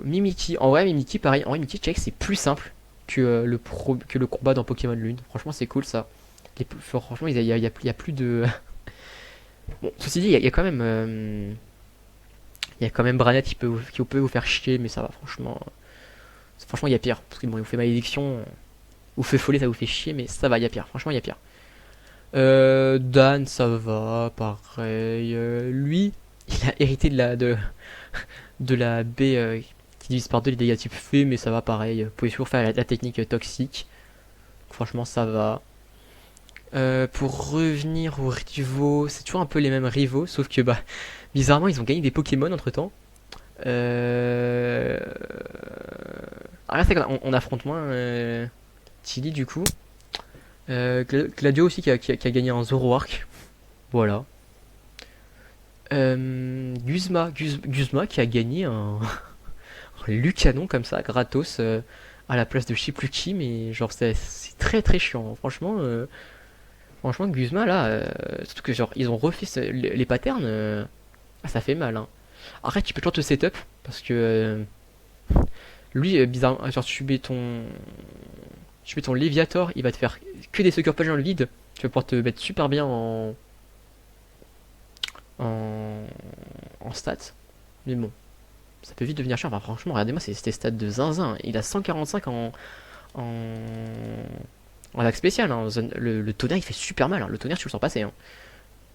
Mimiki, en vrai Mimiki pareil, en vrai Mimiki check c'est plus simple que le combat dans Pokémon Lune. Franchement c'est cool ça. Franchement il y a plus de. Bon, ceci dit, il y a quand même Branette qui peut vous faire chier, mais ça va, franchement. Franchement, il y a pire. Parce que bon, il vous fait malédiction, ou fait follet, ça vous fait chier, mais ça va, il y a pire. Franchement, il y a pire. Dan, ça va, pareil. Lui, il a hérité de la baie qui divise par deux les dégâts type fée, mais ça va pareil. Vous pouvez toujours faire la technique toxique. Franchement, ça va. Pour revenir aux rivaux, c'est toujours un peu les mêmes rivaux, sauf que bah bizarrement ils ont gagné des Pokémon entre temps. Euh... Ah là c'est qu'on affronte moins Tilly du coup. Gladio aussi qui a gagné un Zoroark. Voilà. Guzma qui a gagné un Lucanon comme ça, gratos, à la place de Chipluki, mais genre c'est très très chiant. Franchement, Guzma là, surtout que genre ils ont refait les patterns, ça fait mal, hein. Après, tu peux toujours te setup parce que lui, bizarrement, genre tu mets ton Léviator, il va te faire que des Sucker Punch dans le vide. Tu vas pouvoir te mettre super bien en, en stats. Mais bon, ça peut vite devenir chiant. Enfin, franchement, regardez-moi, c'est stats de zinzin. Il a 145 en, en attaque spéciale, hein. Le tonnerre, il fait super mal, hein. Le tonnerre, tu le sens passer, hein.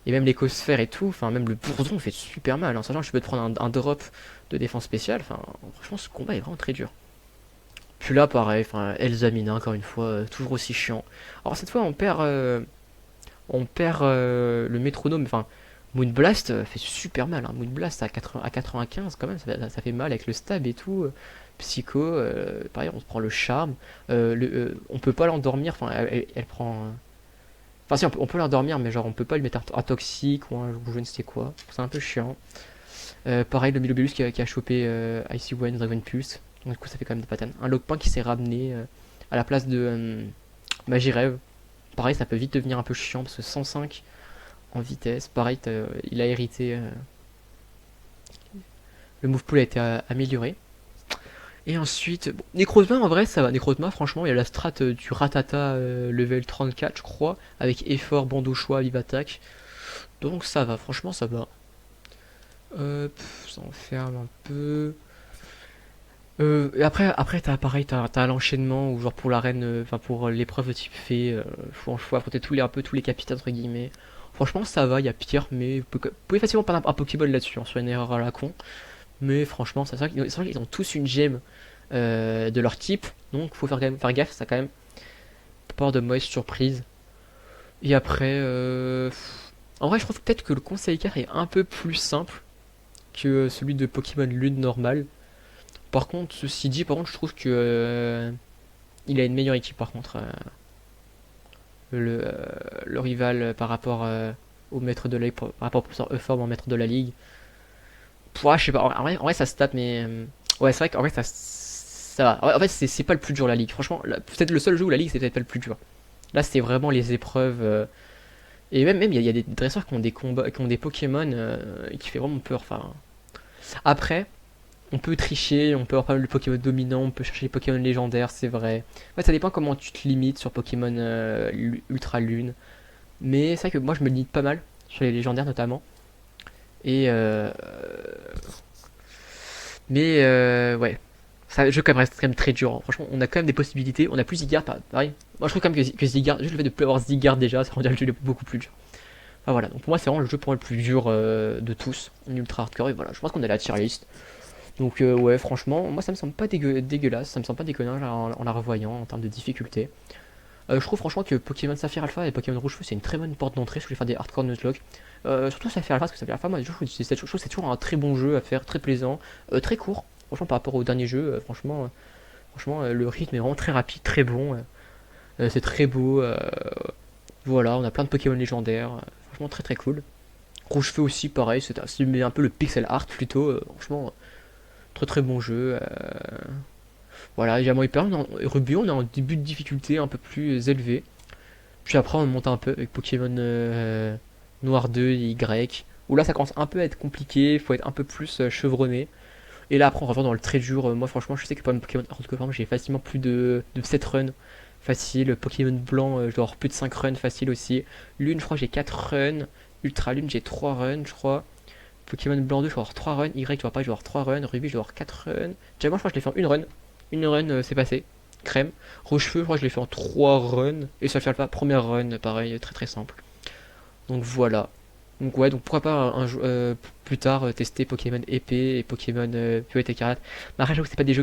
Et même l'écosphère et tout, enfin même le bourdon fait super mal, en sachant que je peux te prendre un drop de défense spéciale. Enfin, franchement, ce combat est vraiment très dur. Puis là, pareil, enfin, Elzamina, encore une fois, toujours aussi chiant. Alors cette fois, on perd le métronome. Enfin, Moonblast fait super mal, hein. Moonblast à 95 quand même, ça fait mal avec le stab et tout. Psycho, pareil, on se prend le charme. On peut pas l'endormir, enfin, elle prend. Enfin, si, on peut l'endormir, mais genre, on peut pas lui mettre un toxique ou je ne sais quoi. C'est un peu chiant. Pareil, le Milobélus qui a chopé Icy One, Dragon Pulse. Donc, du coup, ça fait quand même des patanes. Un Lockpin qui s'est ramené à la place de Magirève. Pareil, ça peut vite devenir un peu chiant parce que 105 en vitesse. Pareil, il a hérité. Le move pool a été amélioré. Et ensuite, bon, Necrozma en vrai ça va. Necrozma, franchement, il y a la strat du Ratata level 34, je crois, avec effort, bandeau choix, vive attaque. Donc ça va, franchement, ça va. Ça enferme un peu. Et après t'as pareil, t'as l'enchaînement, ou genre pour l'arène, enfin pour l'épreuve de type fée, faut affronter un peu tous les capitaines, entre guillemets. Franchement, ça va, il y a pire, mais vous pouvez facilement perdre un Pokéball là-dessus, hein, sur une erreur à la con. Mais franchement, c'est vrai qu'ils ont tous une gemme de leur type, donc faut faire gaffe, ça a quand même peur de mauvaises surprises. Et après, en vrai, je trouve peut-être que le conseil 4 est un peu plus simple que celui de Pokémon Lune normal. Par contre, ceci dit, par contre, je trouve que il a une meilleure équipe par contre. Le rival par rapport au maître de la ligue, par rapport au professeur Euphorbe en maître de la ligue. Ouais, je sais pas, en vrai, ça stat, mais ouais, c'est vrai qu'en vrai ça va. En fait, c'est pas le plus dur la ligue. Franchement, peut-être le seul jeu où la ligue c'est peut-être pas le plus dur. Là, c'était vraiment les épreuves. Et même il y a des dresseurs qui ont des combats, qui ont des Pokémon qui fait vraiment peur. Enfin, après, on peut tricher, on peut avoir pas mal de Pokémon dominants, on peut chercher les Pokémon légendaires, c'est vrai. Ouais, ça dépend comment tu te limites sur Pokémon Ultra Lune. Mais c'est vrai que moi je me limite pas mal sur les légendaires notamment. Et ouais, ça, le jeu quand même reste quand même très dur, hein. Franchement, on a quand même des possibilités. On a plus Zygarde, pareil. Moi je trouve quand même que Zygarde, juste le fait de plus avoir Zygarde déjà, ça rend le jeu beaucoup plus dur. Enfin voilà, donc pour moi c'est vraiment le jeu pour moi le plus dur de tous, en ultra hardcore. Et voilà, je pense qu'on a la tier list. Donc ouais, franchement, moi ça me semble pas dégueulasse, ça me semble pas déconnant là, en la revoyant en termes de difficulté. Je trouve franchement que Pokémon Saphir Alpha et Pokémon Rouge Feu c'est une très bonne porte d'entrée si vous voulez faire des hardcore Nuzlocke. Surtout Saphir Alpha, parce que Saphir Alpha, moi je trouve que c'est toujours un très bon jeu à faire, très plaisant, très court. Franchement par rapport au dernier jeu, franchement le rythme est vraiment très rapide, très bon. C'est très beau. Voilà, on a plein de Pokémon légendaires, franchement très très cool. Rouge Feu aussi pareil, c'est un peu le pixel art plutôt, franchement très très bon jeu. Voilà, Diamant Hyper, Ruby, on est en début de difficulté un peu plus élevé. Puis après, on monte un peu avec Pokémon Noir 2 et Y. Où là, ça commence un peu à être compliqué, il faut être un peu plus chevronné. Et là, après, on revient dans le très dur. Moi, franchement, je sais que pour Pokémon Hardcore, j'ai facilement plus de 7 runs facile. Pokémon Blanc, je dois avoir plus de 5 runs facile aussi. Lune, je crois que j'ai 4 runs. Ultra Lune, j'ai 3 runs, je crois. Pokémon Blanc 2, je dois avoir 3 runs. Y, je dois pas, je dois avoir 3 runs. Ruby, je dois avoir 4 runs. Diamant, je crois que je l'ai fait en une run. Une run, c'est passé. Crème. Rouge-feu, je crois que je l'ai fait en 3 runs. Et ça fait la première run, pareil, très très simple. Donc voilà. Donc ouais, donc pourquoi pas plus tard tester Pokémon épée et Pokémon Violet Écarlate. Mais après, j'avoue que c'est pas des jeux que